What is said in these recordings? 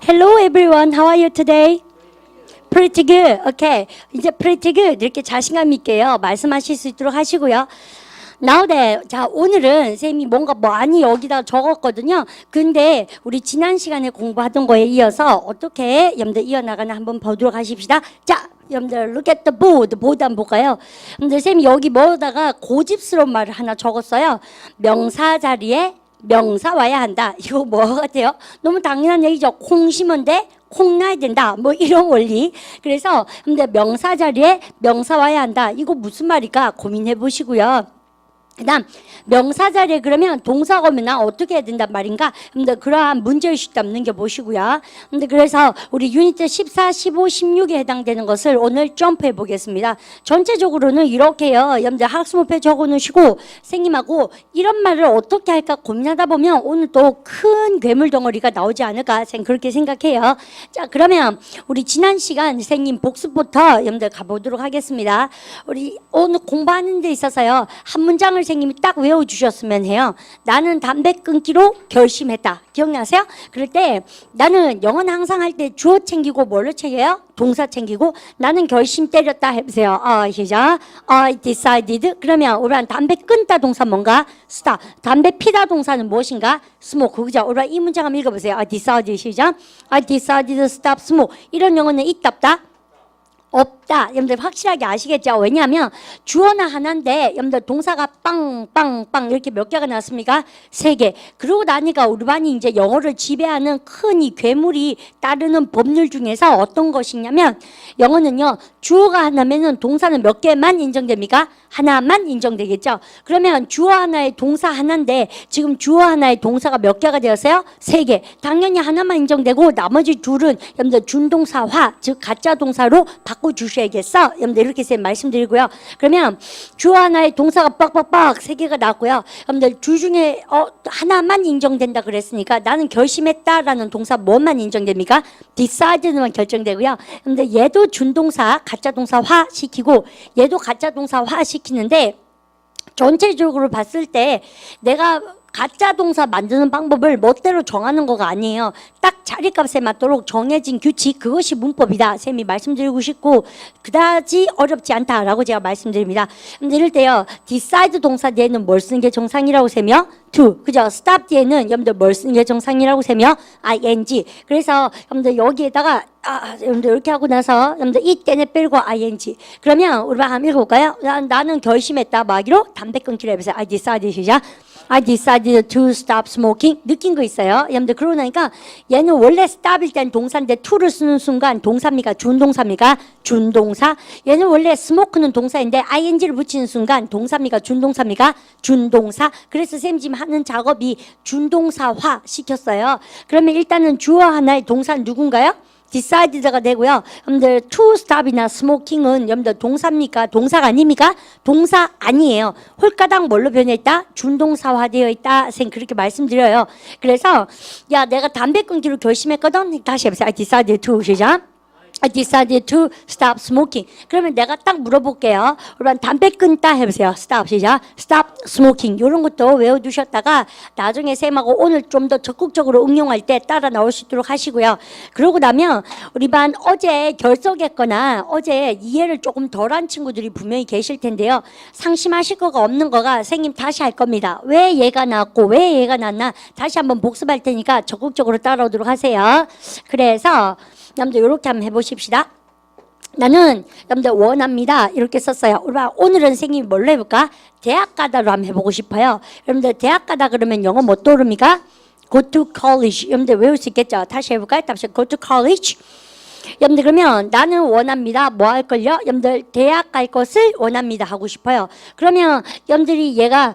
Hello everyone, how are you today? Pretty good. Okay. 이제 pretty good 이렇게 자신감 있게요. 말씀하실 수 있도록 하시고요. Now that, 자, 오늘은 쌤이 뭔가 많이 여기다 적었거든요. 근데 우리 지난 시간에 공부하던 거에 이어서 어떻게 여러분들 이어나가나 한번 보도록 하십시다. 자, 여러분들 look at the board. 보드 한번 볼까요? 여러분들 쌤이 여기 뭐다가 고집스러운 말을 하나 적었어요. 명사 자리에 명사 와야 한다. 이거 뭐 같아요? 너무 당연한 얘기죠. 콩 심은 데 콩 나야 된다. 뭐 이런 원리. 그래서 근데 명사 자리에 명사 와야 한다. 이거 무슨 말일까 고민해 보시고요. 그다음 명사 자리에 그러면 동사가 오면 나 어떻게 해야 된단 말인가? 근데 그러한 문제의식도 한번 넘겨보시고요. 근데 그래서 우리 유니트 14, 15, 16에 해당되는 것을 오늘 점프해 보겠습니다. 전체적으로는 이렇게요. 여러분들 학습목표 적어놓으시고 선생님하고 이런 말을 어떻게 할까 고민하다 보면 오늘 또 큰 괴물 덩어리가 나오지 않을까 그렇게 생각해요. 자, 그러면 우리 지난 시간 선생님 복습부터 여러분들 가보도록 하겠습니다. 우리 오늘 공부하는 데 있어서요. 한 문장을 선생님이 딱 외워주셨으면 해요. 나는 담배 끊기로 결심했다. 기억나세요? 그럴 때 나는 영어는 항상 할 때 주어 챙기고 뭘로 챙겨요? 동사 챙기고 나는 결심 때렸다 해보세요. 시작. I decided. 그러면 우리는 담배 끊다 동사 뭔가? stop. 담배 피다 동사는 무엇인가? smoke. 그죠? 우리 이 문장 한번 읽어보세요. I decided. 시작. I decided to stop smoke. 이런 영어는 있다 없다? 없다. 여러분들 확실하게 아시겠죠? 왜냐하면 주어나 하나인데 여러분들 동사가 빵빵빵 이렇게 몇 개가 나왔습니까? 3개. 그러고 나니까 우리 반이 이제 영어를 지배하는 큰 이 괴물이 따르는 법률 중에서 어떤 것이냐면 영어는요. 주어가 하나면은 동사는 몇 개만 인정됩니까? 하나만 인정되겠죠? 그러면 주어 하나의 동사 하나인데 지금 주어 하나의 동사가 몇 개가 되었어요? 3개. 당연히 하나만 인정되고 나머지 둘은 여러분들 준동사화 즉 가짜 동사로 바꿔주셔야겠어. 여러분들 이렇게 쌤 말씀드리고요. 그러면 주어 하나의 동사가 빡빡빡 3개가 나왔고요. 여러분들 주 중에 하나만 인정된다 그랬으니까 나는 결심했다라는 동사 뭐만 인정됩니까? decided만 결정되고요. 여러분들 얘도 준동사 가짜 동사화 시키고 얘도 가짜 동사화 시키는데 전체적으로 봤을 때 내가 가짜 동사 만드는 방법을 멋대로 정하는 거가 아니에요. 딱 자리값에 맞도록 정해진 규칙 그것이 문법이다. 쌤이 말씀드리고 싶고 그다지 어렵지 않다라고 제가 말씀드립니다. 이럴 때요. decide 동사 뒤에는 뭘 쓰는 게 정상이라고 세며 to. 그죠? stop 뒤에는 여러분들 뭘 쓰는 게 정상이라고 세며 ing. 그래서 여러분들 여기에다가 여러분들 이렇게 하고 나서 여러분들 이때는 빼고 ing. 그러면 우리 한번 읽어볼까요? 나는 결심했다. 마기로 담배 끊기로 해보세요. I decided. 시작. I decided to stop smoking. 느낀 거 있어요. 여러분들 그러고 나니까 얘는 원래 stop일 땐 동사인데 to를 쓰는 순간 동사입니까? 준동사입니까? 준동사. 얘는 원래 smoke는 동사인데 ing를 붙이는 순간 동사입니까? 준동사입니까? 준동사. 그래서 쌤 지금 하는 작업이 준동사화 시켰어요. 그러면 일단은 주어 하나의 동사는 누군가요? decided가 되고요. 여러분들 to stop이나 smoking은 여러분들 동사입니까? 동사가 아닙니까? 동사 아니에요. 홀가당 뭘로 변했다? 준동사화되어 있다. 선 그렇게 말씀드려요. 그래서 야 내가 담배 끊기로 결심했거든. 다시 해보세요. I decided to. 시작. I decided to stop smoking. 그러면 내가 딱 물어볼게요. 여러분 담배 끊다 해보세요. Stop. 시작. Stop smoking. 이런 것도 외워두셨다가 나중에 쌤하고 오늘 좀 더 적극적으로 응용할 때 따라 나올 수 있도록 하시고요. 그러고 나면 우리 반 어제 결석했거나 어제 이해를 조금 덜한 친구들이 분명히 계실 텐데요. 상심하실 거가 없는 거가 선생님 다시 할 겁니다. 왜 얘가 나왔고 왜 얘가 나왔나 다시 한번 복습할 테니까 적극적으로 따라오도록 하세요. 그래서 여러분들 이렇게 한번 해보십시다. 나는 여러분들 원합니다. 이렇게 썼어요. 오늘은 선생님이 뭘로 해볼까? 대학 가다로 한번 해보고 싶어요. 여러분들 대학 가다 그러면 영어 뭐 떠오릅니까? Go to college. 여러분들 외울 수 있겠죠? 다시 해볼까요? 다시 go to college. 여러분들 그러면 나는 원합니다. 뭐 할 걸요? 여러분들 대학 갈 것을 원합니다. 하고 싶어요. 그러면 여러분들이 얘가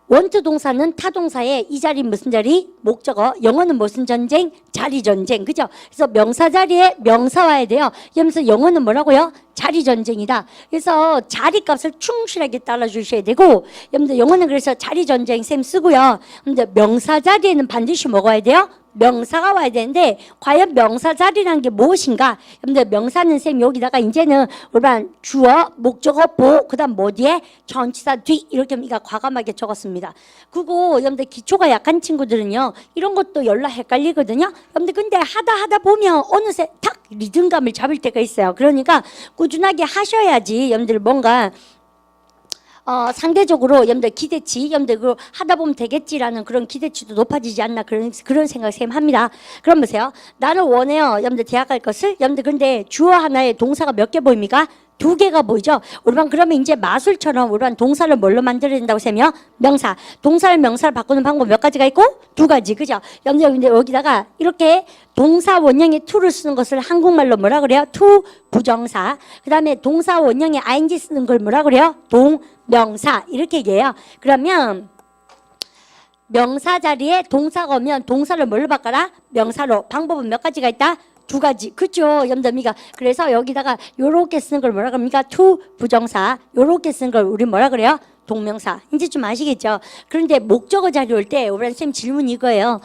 원투 동사는 타동사의 이 자리 무슨 자리? 목적어. 영어는 무슨 전쟁? 자리 전쟁. 그죠? 그래서 명사 자리에 명사 와야 돼요. 그래서 영어는 뭐라고요? 자리 전쟁이다. 그래서 자리 값을 충실하게 따라주셔야 되고 여러분들 영어는 그래서 자리 전쟁 셈 쓰고요. 근데 명사 자리에는 반드시 먹어야 돼요? 명사가 와야 되는데 과연 명사 자리라는 게 무엇인가? 여러분들 명사는 쌤 여기다가 이제는 일반 주어, 목적어, 보, 그다음 뭐 뒤에 전치사 뒤 이렇게 우리가 과감하게 적었습니다. 그거 여러분들 기초가 약한 친구들은요 이런 것도 연락 헷갈리거든요. 여러분들 근데 하다 보면 어느새 탁 리듬감을 잡을 때가 있어요. 그러니까 꾸준하게 하셔야지 여러분들 뭔가 상대적으로 여러분들 기대치, 여러분들 그 하다 보면 되겠지라는 그런 기대치도 높아지지 않나 그런 생각 쌤 합니다. 그럼 보세요. 나는 원해요. 여러분들 대학 갈 것을. 여러분들 근데 주어 하나에 동사가 몇 개 보입니까? 2개가 보이죠? 우리반 그러면 이제 마술처럼 우리반 동사를 뭘로 만들어야 된다고 쌤이요? 명사. 동사를 명사를 바꾸는 방법 몇 가지가 있고? 2가지. 그죠? 여러분들 여기다가 이렇게 동사 원형의 to를 쓰는 것을 한국말로 뭐라 그래요? to 부정사. 그 다음에 동사 원형의 ing 쓰는 걸 뭐라 그래요? 동명사. 이렇게 얘기해요. 그러면 명사 자리에 동사가 오면 동사를 뭘로 바꿔라? 명사로. 방법은 몇 가지가 있다? 2가지. 그죠? 염담이가. 그래서 여기다가 요렇게 쓰는 걸 뭐라 그럽니까? to 부정사. 요렇게 쓰는 걸 우리 뭐라 그래요? 동명사. 이제 좀 아시겠죠? 그런데 목적어 자리 올 때 우리 선생님 질문 이거예요.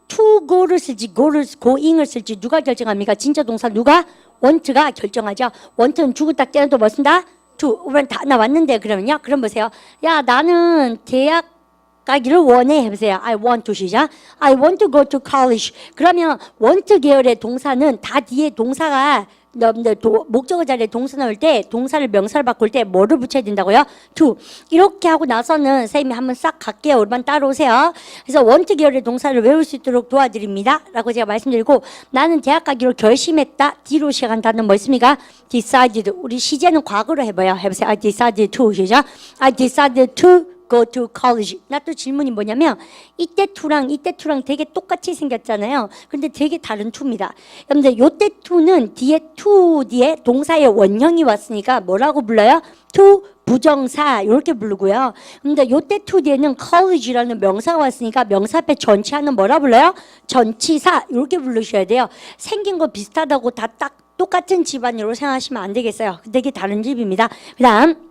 to go를 쓸지 going을 쓸지 누가 결정합니까? 진짜 동사 누가? want가 결정하죠. want는 주고 딱 떼어도 뭐 쓴다? to. 우리 다 나왔는데 그러면요. 그럼 보세요. 야 나는 대학 가기를 원해 해보세요. I want to 시작. I want to go to college. 그러면 want 계열의 동사는 다 뒤에 동사가 목적어 자리에 동사 나올 때 동사를 명사를 바꿀 때 뭐를 붙여야 된다고요? to. 이렇게 하고 나서는 선생님이 한번 싹 갈게요. 우리만 따라오세요. 그래서 want 계열의 동사를 외울 수 있도록 도와드립니다. 라고 제가 말씀드리고 나는 대학 가기로 결심했다. D로 시작한 단어는 뭐 있습니까? decided. 우리 시제는 과거로 해봐요. 해보세요. I decided to 시작. I decided to go to college. 나 또 질문이 뭐냐면 이때 to랑 되게 똑같이 생겼잖아요. 근데 되게 다른 to입니다. 여러분들 요때 to는 뒤에 to 뒤에 동사의 원형이 왔으니까 뭐라고 불러요? to 부정사 이렇게 부르고요. 근데 요때 to 뒤에는 college라는 명사가 왔으니까 명사 앞에 전치하는 뭐라 불러요? 전치사 이렇게 부르셔야 돼요. 생긴 거 비슷하다고 다 딱 똑같은 집안으로 생각하시면 안 되겠어요. 되게 다른 집입니다. 그다음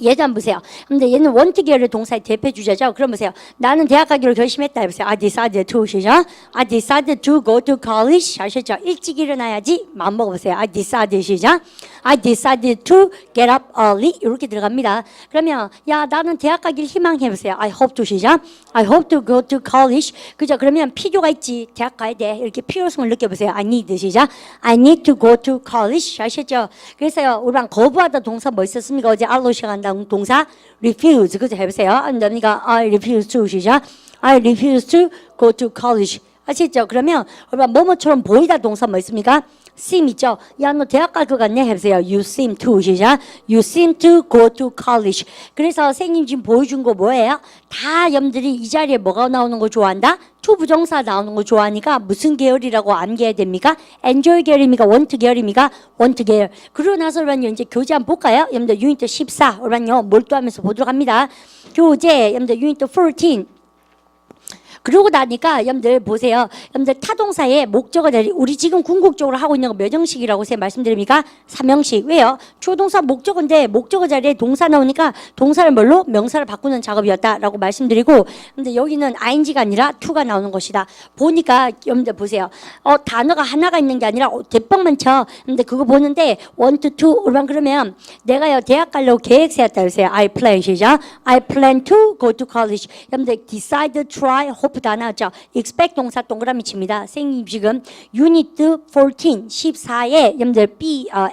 얘도 한번 보세요. 근데 얘는 want 계열의 동사의 대표 주자죠. 그럼 보세요. 나는 대학 가기로 결심했다. 해보세요. I decided to 시작. I decided to go to college. 아셨죠? 일찍 일어나야지. 마음 먹어보세요. I decided 시작. I decided to get up early. 이렇게 들어갑니다. 그러면 야 나는 대학 가기를 희망해보세요. I hope to 시작. I hope to go to college. 그죠? 그러면 필요가 있지. 대학 가야 돼. 이렇게 필요성을 느껴보세요. I need 시작. I need to go to college. 아셨죠? 그래서요. 우리랑 거부하다 동사 뭐 있었습니까? 어제 알로 시작한다. 동사 refuse. 그죠? 해보세요. 그러니까 I refuse to 시작. I refuse to go to college. 아시죠? 그러면 우리가 뭐뭐처럼 보이다 동사 뭐 있습니까? seem 있죠? 야, 너 대학 갈 것 같네? 해보세요. You seem to 시작. You seem to go to college. 그래서 선생님 지금 보여준 거 뭐예요? 다 여러분들이 이 자리에 뭐가 나오는 거 좋아한다? to 부정사 나오는 거 좋아하니까 무슨 계열이라고 암기해야 됩니까? enjoy 계열입니까? want 계열입니까? want 계열. 그러고 나서 여러분요 이제 교재 한번 볼까요? 여러분들 유니트 14 여러분요 몰두하면서 보도록 합니다. 교재 여러분들 유니트 14 그러고 나니까 여러분들 보세요. 여러분들 타동사의 목적어 자리 우리 지금 궁극적으로 하고 있는 거 몇 형식이라고 제가 말씀드립니까? 3형식. 왜요? 주어동사 목적어인데 목적어 자리에 동사 나오니까 동사를 뭘로? 명사를 바꾸는 작업이었다라고 말씀드리고 근데 여기는 ing가 아니라 to가 나오는 것이다. 보니까 여러분들 보세요. 단어가 하나가 있는 게 아니라 대빵만 쳐. 근데 그거 보는데 want to 그러면 내가요 대학 가려고 계획 세웠다 그러세요. I plan 시작. I plan to go to college. 여러분들 decide, try, hope 다 나왔죠. expect 동사 동그라미 칩니다. 선생님 지금 유니트 14에 여러분들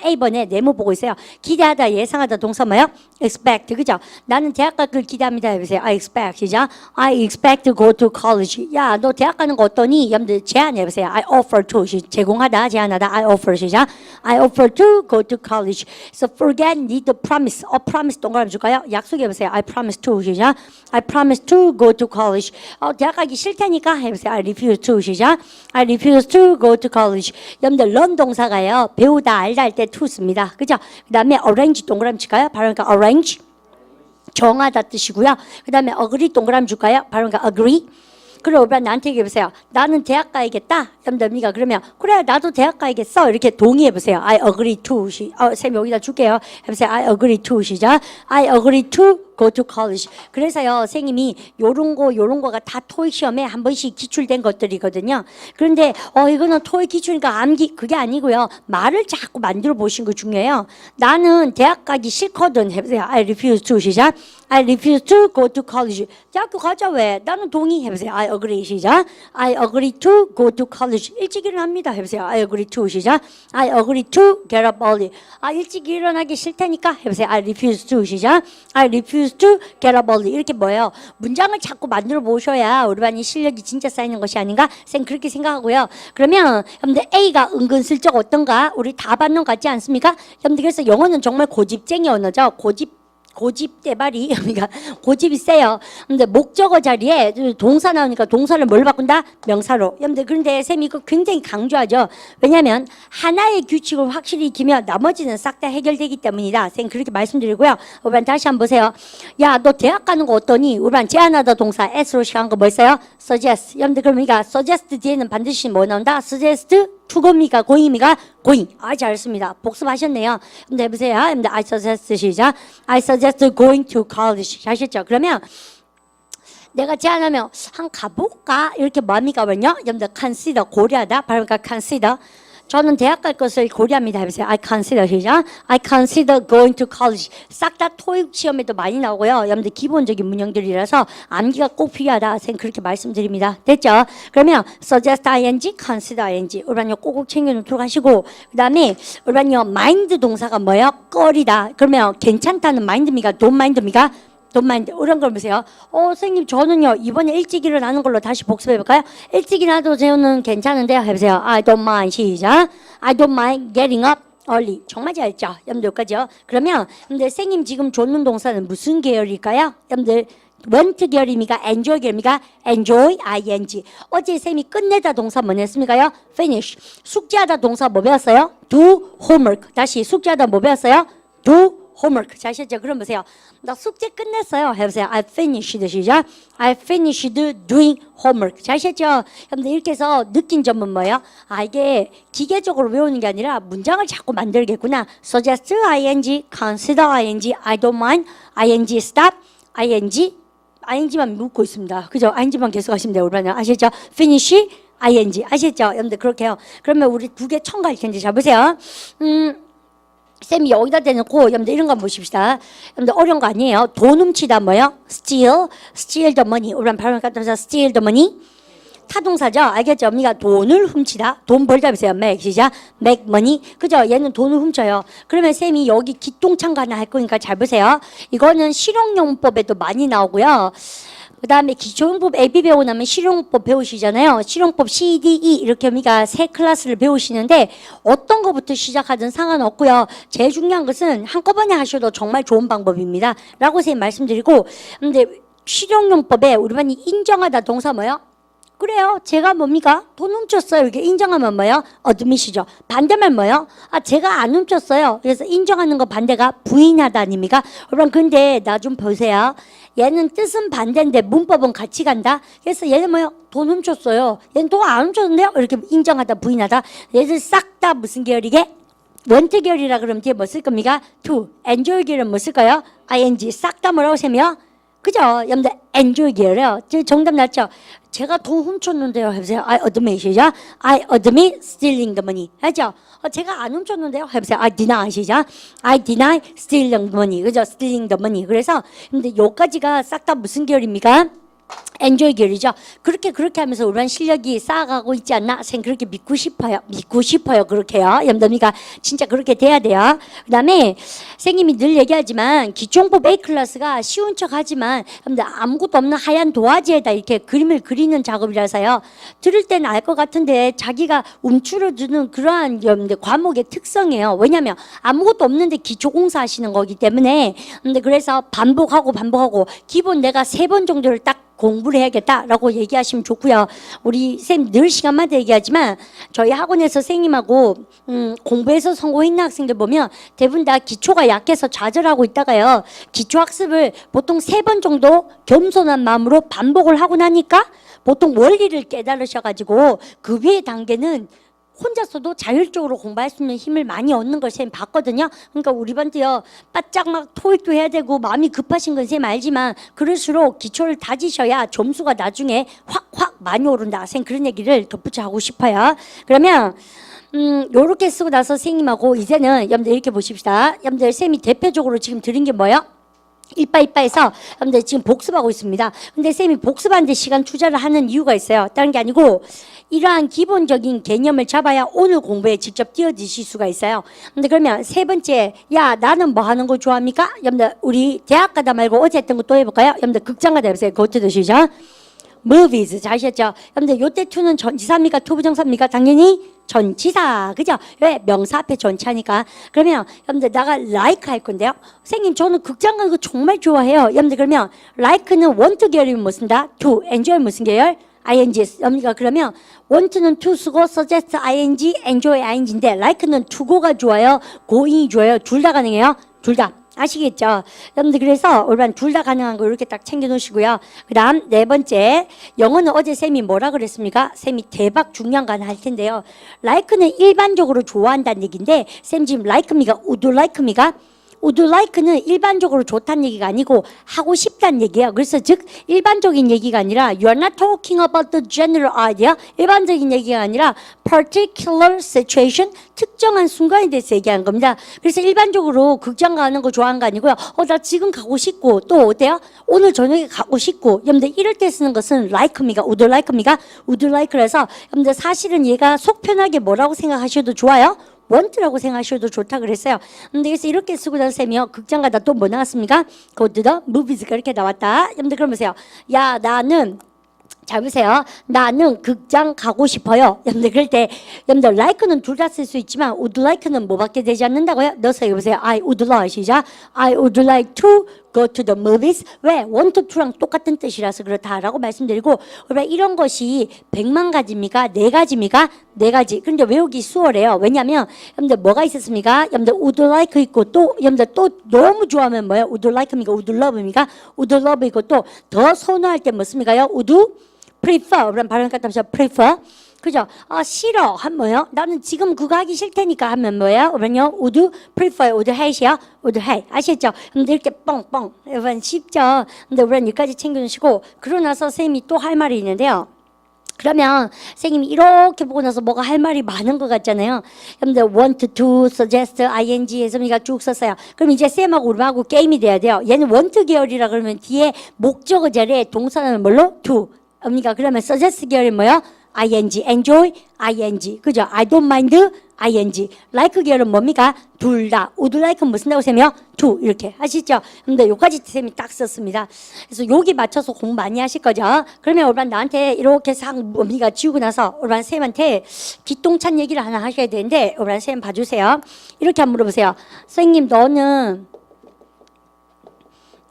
A번에 네모 보고 있어요. 기대하다 예상하다 동사 뭐요? expect 그죠? 나는 대학 갈 걸 기대합니다. 해보세요. I expect 시작. I expect to go to college. 야 너 대학 가는 거 어떠니? 여러분들 제안해보세요. I offer to 제공하다 제안하다 I offer 시작. I offer to go to college. So forget need to promise. promise 동그라미 줄까요? 약속해보세요. I promise to 시작. I promise to go to college. 대학 가기 싫다니까 해보세요. I refuse to 시작. I refuse to go to college. 여러분들 learn 동사가요. 배우다 알다 할 때 to 씁니다. 그죠? 그 다음에 arrange 동그라미 칠까요? 바로 그러니까 arrange 정하다 뜻이고요. 그 다음에 agree 동그라미 줄까요? 바로 그러니까 agree. 그럼 오빠 나한테 얘기해보세요. 나는 대학 가야겠다. 여러분들 그러면 그래 나도 대학 가야겠어. 이렇게 동의해보세요. I agree to 쌤 여기다 줄게요. 해보세요. I agree to 시작. I agree to go to college. 그래서요, 선생님이 요런 거가 다 토익 시험에 한 번씩 기출된 것들이거든요. 그런데 이거는 토익 기출이니까 암기 그게 아니고요. 말을 자꾸 만들어 보신 거 중요해요. 나는 대학 가기 싫거든. 해보세요. I refuse to. 시작. I refuse to go to college. 대학교 가자 왜? 나는 동의. 해보세요. I agree. 시작. I agree to go to college. 일찍 일어납니다. 해보세요. I agree to. 시작. I agree to get up early. 일찍 일어나기 싫다니까. 해보세요. I refuse to. 시작. I refuse to get up early. 이렇게 뭐예요? 문장을 자꾸 만들어 보셔야 우리 반이 실력이 진짜 쌓이는 것이 아닌가? 쌤 그렇게 생각하고요. 그러면 여러분들 A가 은근슬쩍 어떤가? 우리 다 받는 것 같지 않습니까? 여러분들 그래서 영어는 정말 고집쟁이 언어죠. 고집 대발이, 그러니까 고집이 세요. 근데 목적어 자리에 동사 나오니까 동사를 뭘 바꾼다? 명사로. 여러분들 그런데 쌤이 이거 굉장히 강조하죠. 왜냐하면 하나의 규칙을 확실히 익히면 나머지는 싹 다 해결되기 때문이다. 쌤 그렇게 말씀드리고요. 우리 다시 한번 보세요. 야, 너 대학 가는 거 어떠니? 우리 제안하다 동사 S로 시작한 거 뭐 있어요? suggest. 여러분들 그러니까 suggest 뒤에는 반드시 뭐 나온다? suggest 투고미가 고잉이가 고잉. 잘했습니다. 복습하셨네요. 근데 해보세요. 근데 I suggest 시작. I suggest going to college. 아셨죠? 그러면 내가 제안하면 한 가볼까? 이렇게 뭐합니까? 왜냐? 여러분들 consider 고려하다. 발음가 consider. 저는 대학 갈 것을 고려합니다. 해보세요. I consider 시작. I consider going to college. 싹 다 토익 시험에도 많이 나오고요. 여러분들 기본적인 문형들이라서 암기가 꼭 필요하다. 선 그렇게 말씀드립니다. 됐죠? 그러면 suggest ing, consider ing. 우리반요 꼭꼭 챙겨놓도록 하시고 그 다음에 우리반요 mind 동사가 뭐예요? 꺼리다. 그러면 괜찮다는 mind입니까? don't mind입니까? don't mind. 이런 걸 보세요. 선생님 저는요 이번에 일찍 일어나는 걸로 다시 복습해볼까요? 일찍 일어나도 저는 괜찮은데요. 해보세요. I don't mind. 시작. I don't mind getting up early. 정말 잘했죠. 여러분들 여기까지요. 그러면 근데 선생님 지금 줬는 동사는 무슨 계열일까요? 여러분들 want 계열입니까? enjoy 계열입니까? enjoy, ing. 어제 쌤이 끝내다 동사 뭐 냈습니까요? finish. 숙제하다 동사 뭐 배웠어요? do homework. 다시 숙제하다 뭐 배웠어요? do homework. 잘 아셨죠? 그럼 보세요. 나 숙제 끝냈어요. 해보세요. I finished. 시작. I finished doing homework. 잘 아셨죠? 여러분들 이렇게 해서 느낀 점은 뭐예요? 이게 기계적으로 외우는 게 아니라 문장을 자꾸 만들겠구나. suggest, ing, consider, ing, I don't mind, ing, stop, ing만 묻고 있습니다. 그죠? ing만 계속 하시면 돼요. 우리는 아셨죠? finish, ing. 아셨죠? 여러분들 그렇게 해요. 그러면 우리 두 개 첨가할 텐데 자 보세요. 쌤이 여기다 대놓고 여러분들 이런 거 보십시다. 여러분들 어려운 거 아니에요. 돈 훔치다 뭐요? steal the money. 우리는 발음 같아서 steal the money. 타동사죠. 알겠죠? 우리가 돈을 훔치다. 돈 벌다 보세요. make 시작. make money. 그죠? 얘는 돈을 훔쳐요. 그러면 쌤이 여기 기똥찬 거 하나 할 거니까 잘 보세요. 이거는 실용용법에도 많이 나오고요. 그 다음에 기초용법 AB 배우고 나면 실용법 배우시잖아요. 실용법 CDE 이렇게 우리가 세 클래스를 배우시는데 어떤 것부터 시작하든 상관없고요. 제일 중요한 것은 한꺼번에 하셔도 정말 좋은 방법입니다. 라고 선생님 말씀드리고 근데 실용용법에 우리 반이 인정하다 동사 뭐요? 그래요. 제가 뭡니까? 돈 훔쳤어요. 이게 인정하면 뭐예요? admit이죠. 반대말 뭐예요? 제가 안 훔쳤어요. 그래서 인정하는 거 반대가 부인하다 아닙니까? 여러분 근데 나 좀 보세요. 얘는 뜻은 반대인데 문법은 같이 간다. 그래서 얘는 뭐예요? 돈 훔쳤어요. 얘는 돈 안 훔쳤는데요? 이렇게 인정하다 부인하다. 얘들 싹 다 무슨 계열이게? want 계열이라 그러면 뒤에 뭐 쓸 겁니까? to. enjoy 계열은 뭐 쓸까요? ing. 싹 다 뭐라고 세며? 그죠? 여러분들 enjoy 계열이요. 정답 났죠? 제가 돈 훔쳤는데요. 해보세요. I admit 시작. I admit stealing the money. 했죠? 제가 안 훔쳤는데요. 해보세요. I deny 시작. I deny stealing the money. 그죠? stealing the money. 그래서 근데 요까지가 싹 다 무슨 계열입니까? 엔조이 계열이죠. 그렇게 하면서 우리한 실력이 쌓아가고 있지 않나? 생 그렇게 믿고 싶어요. 그렇게요. 여러분들이니까 진짜 그렇게 돼야 돼요. 그다음에 선생님이 늘 얘기하지만 기초용법 A 클래스가 쉬운 척하지만 여러분들 아무것도 없는 하얀 도화지에다 이렇게 그림을 그리는 작업이라서요. 들을 때는 알 것 같은데 자기가 움츠러드는 그러한 여러분들 과목의 특성이에요. 왜냐하면 아무것도 없는데 기초공사 하시는 거기 때문에. 근데 그래서 반복하고 기본 내가 3번 정도를 딱 공부를 해야겠다라고 얘기하시면 좋고요. 우리 쌤 늘 시간마다 얘기하지만 저희 학원에서 선생님하고 공부해서 성공했는 학생들 보면 대부분 다 기초가 약해서 좌절하고 있다가요. 기초학습을 보통 3번 정도 겸손한 마음으로 반복을 하고 나니까 보통 원리를 깨달으셔가지고 그 위의 단계는 혼자서도 자율적으로 공부할 수 있는 힘을 많이 얻는 걸 쌤 봤거든요. 그러니까 우리 반도요 바짝 막 토익도 해야 되고 마음이 급하신 건 쌤 알지만 그럴수록 기초를 다지셔야 점수가 나중에 확확 많이 오른다. 쌤 그런 얘기를 덧붙여 하고 싶어요. 그러면 요렇게 쓰고 나서 선생님하고 이제는 여러분들 이렇게 보십시다. 여러분들 쌤이 대표적으로 지금 드린 게 뭐예요? 이빠이빠해서 여러분들 지금 복습하고 있습니다. 근데 쌤이 복습하는데 시간 투자를 하는 이유가 있어요. 다른 게 아니고 이러한 기본적인 개념을 잡아야 오늘 공부에 직접 뛰어드실 수가 있어요. 근데 그러면 세 번째, 야 나는 뭐 하는 거 좋아합니까? 여러분들 우리 대학 가다 말고 어제 했던 거 또 해볼까요? 여러분들 극장 가다 해보세요. 그거 드시죠. movies 잘 아셨죠? 여러분들 요때 투는 전치사입니까? 투부정사입니까? 당연히 전치사. 그죠? 왜? 명사 앞에 전치하니까. 그러면 여러분들 나가 like 할 건데요. 선생님 저는 극장 가는 거 정말 좋아해요. 여러분들 그러면 like는 want 계열이면 뭐 쓴다? to. enjoy 무슨 계열? ing. 여러분들 그러면 want는 to 쓰고 suggest ing, enjoy ing인데 like는 to go가 좋아요? going이 좋아요? 둘 다 가능해요? 둘 다. 아시겠죠? 여러분들 그래서 올바른 둘 다 가능한 거 이렇게 딱 챙겨 놓으시고요. 그 다음 네 번째 영어는 어제 쌤이 뭐라 그랬습니까? 쌤이 대박 중요한 거 하나 할 텐데요. like는 일반적으로 좋아한다는 얘기인데 쌤 지금 like입니까? would like입니까? would like는 일반적으로 좋다는 얘기가 아니고 하고 싶다는 얘기예요. 그래서 즉 일반적인 얘기가 아니라 you're not talking about the general idea. 일반적인 얘기가 아니라 particular situation, 특정한 순간에 대해서 얘기하는 겁니다. 그래서 일반적으로 극장 가는 거 좋아하는 거 아니고요. 나 지금 가고 싶고 또 어때요? 오늘 저녁에 가고 싶고. 여러분들 이럴 때 쓰는 것은 like입니까? would like입니까? would like라서 여러분들 사실은 얘가 속 편하게 뭐라고 생각하셔도 좋아요. want라고 생각하셔도 좋다 그랬어요. 근데 그래서 이렇게 쓰고 나서 쌤이요. 극장 가다 또 뭐 나왔습니까? 그것도 movies가 이렇게 나왔다. 여러분들 그럼 보세요. 야 나는 잘 보세요. 나는 극장 가고 싶어요. 여러분들 그럴 때 여러분들 like는 둘 다 쓸 수 있지만 would like는 뭐밖에 되지 않는다고요? 넣어서 여보세요. I would like 시작. I would like to go to the movies. 왜? want to랑 똑같은 뜻이라서 그렇다라고 말씀드리고 이런 것이 100만 가지입니까? 4가지입니까? 4가지. 그런데 외우기 수월해요. 왜냐하면 여러분들 뭐가 있었습니까? 여러분들 would like 있고 또 여러분들 또 너무 좋아하면 뭐예요? would like입니까? would love입니까? would love 있고 또 더 선호할 때 뭐 씁니까요? would prefer. 그럼 발음 갖다 하면 prefer. 그죠? 싫어. 하면 뭐예요? 나는 지금 그거 하기 싫다니까 하면 뭐예요? 그러면요, would prefer, would hate이요? would hate. 아시겠죠? 근데 이렇게 뻥뻥. 여러분 쉽죠? 근데 우리는 여기까지 챙겨주시고, 그러고 나서 선생님이 또 할 말이 있는데요. 그러면 선생님이 이렇게 보고 나서 뭐가 할 말이 많은 것 같잖아요. 여러분들 want to, suggest, ing 해서 우리가 쭉 썼어요. 그럼 이제 쌤하고 우리하고 게임이 돼야 돼요. 얘는 want 계열이라 그러면 뒤에 목적어 자리에 동사는 뭘로? to. 그러니까 그러면 suggest 계열이 뭐예요? ing, enjoy, ing. 그죠? I don't mind, ing. like 계열은 뭡니까? 둘 다. would like는 뭐 쓴다고 쌤이요? to. 이렇게 하시죠? 근데 요까지 쌤이 딱 썼습니다. 그래서 여기 맞춰서 공부 많이 하실 거죠? 그러면 올반 나한테 이렇게 상 뭡니까? 지우고 나서 올반 쌤한테 기똥찬 얘기를 하나 하셔야 되는데 올반 쌤 봐주세요. 이렇게 한번 물어보세요. 선생님 너는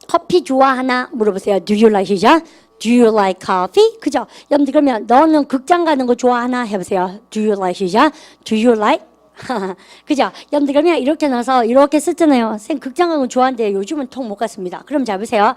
커피 좋아하나? 물어보세요. Do you like 시작? Do you like coffee? 그죠? 여러분들 그러면 너는 극장 가는 거 좋아하나? 해보세요. Do you like 시작? Do you like? 그죠? 여러분들 그러면 이렇게 나서 이렇게 썼잖아요. 쌤 극장 가는 거 좋아하는데 요즘은 통 못 갔습니다. 그럼 잘 보세요.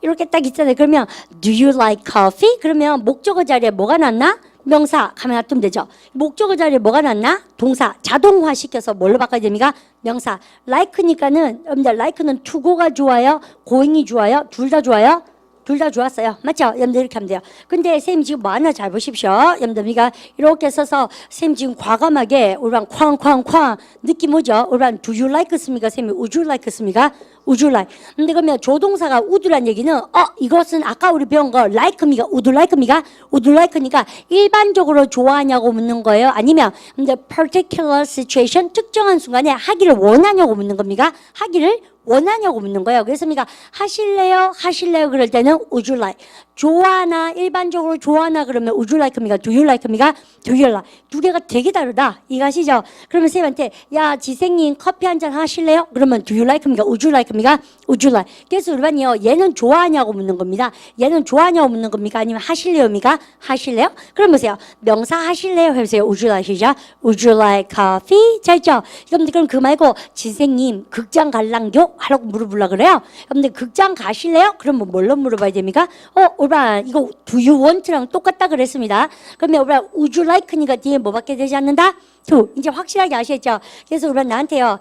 이렇게 딱 있잖아요. 그러면 Do you like coffee? 그러면 목적어 자리에 뭐가 났나? 명사 가만 놔두면 되죠. 목적어 자리에 뭐가 났나? 동사 자동화 시켜서 뭘로 바꿔야 됩니까? 명사. like니까는 여러분들 like는 to go가 좋아요? going이 좋아요? 둘 다 좋아요? 둘 다 좋았어요. 맞죠? 여러분들 이렇게 하면 돼요. 근데 쌤 지금 뭐 하나 잘 보십시오. 여러분들 우리가 이렇게 써서 쌤 지금 과감하게 우리랑 쾅쾅쾅 느낌 오죠? 우리랑 do you like 씁니까? 쌤이 would you like 씁니까? would you like. 근데 그러면 조동사가 would란 얘기는 이것은 아까 우리 배운 거 like입니까? would like입니까? would like니까 일반적으로 좋아하냐고 묻는 거예요? 아니면 근데 particular situation 특정한 순간에 하기를 원하냐고 묻는 겁니까? 하기를 원하냐고 묻는 거예요. 그래서 우리가 하실래요? 하실래요? 그럴 때는 would you like. 좋아하나 일반적으로 좋아하나 그러면 would you like입니까? do you like입니까? do you like. 두 개가 되게 다르다. 이거 아시죠? 그러면 쌤한테 야 지생님 커피 한잔 하실래요? 그러면 do you like입니까? would you like입니까? would you like. 그래서 우리반이요 얘는 좋아하냐고 묻는 겁니다. 얘는 좋아하냐고 묻는 겁니까? 아니면 하실래요입니까? 하실래요? 그럼 보세요. 명사 하실래요? 해보세요. would you like 시작. would you like coffee? 자 있죠? 그럼 그 말고 지생님 극장 갈랑교? 하라고 물어보려 그래요. 여러분들 극장 가실래요? 그럼 뭐 뭘로 물어봐야 됩니까? 올바른 이거 do you want랑 똑같다 그랬습니다. 그러면 올바른 would you like니까 뒤에 뭐밖에 되지 않는다? to. 이제 확실하게 아시겠죠? 그래서 올바른 나한테요.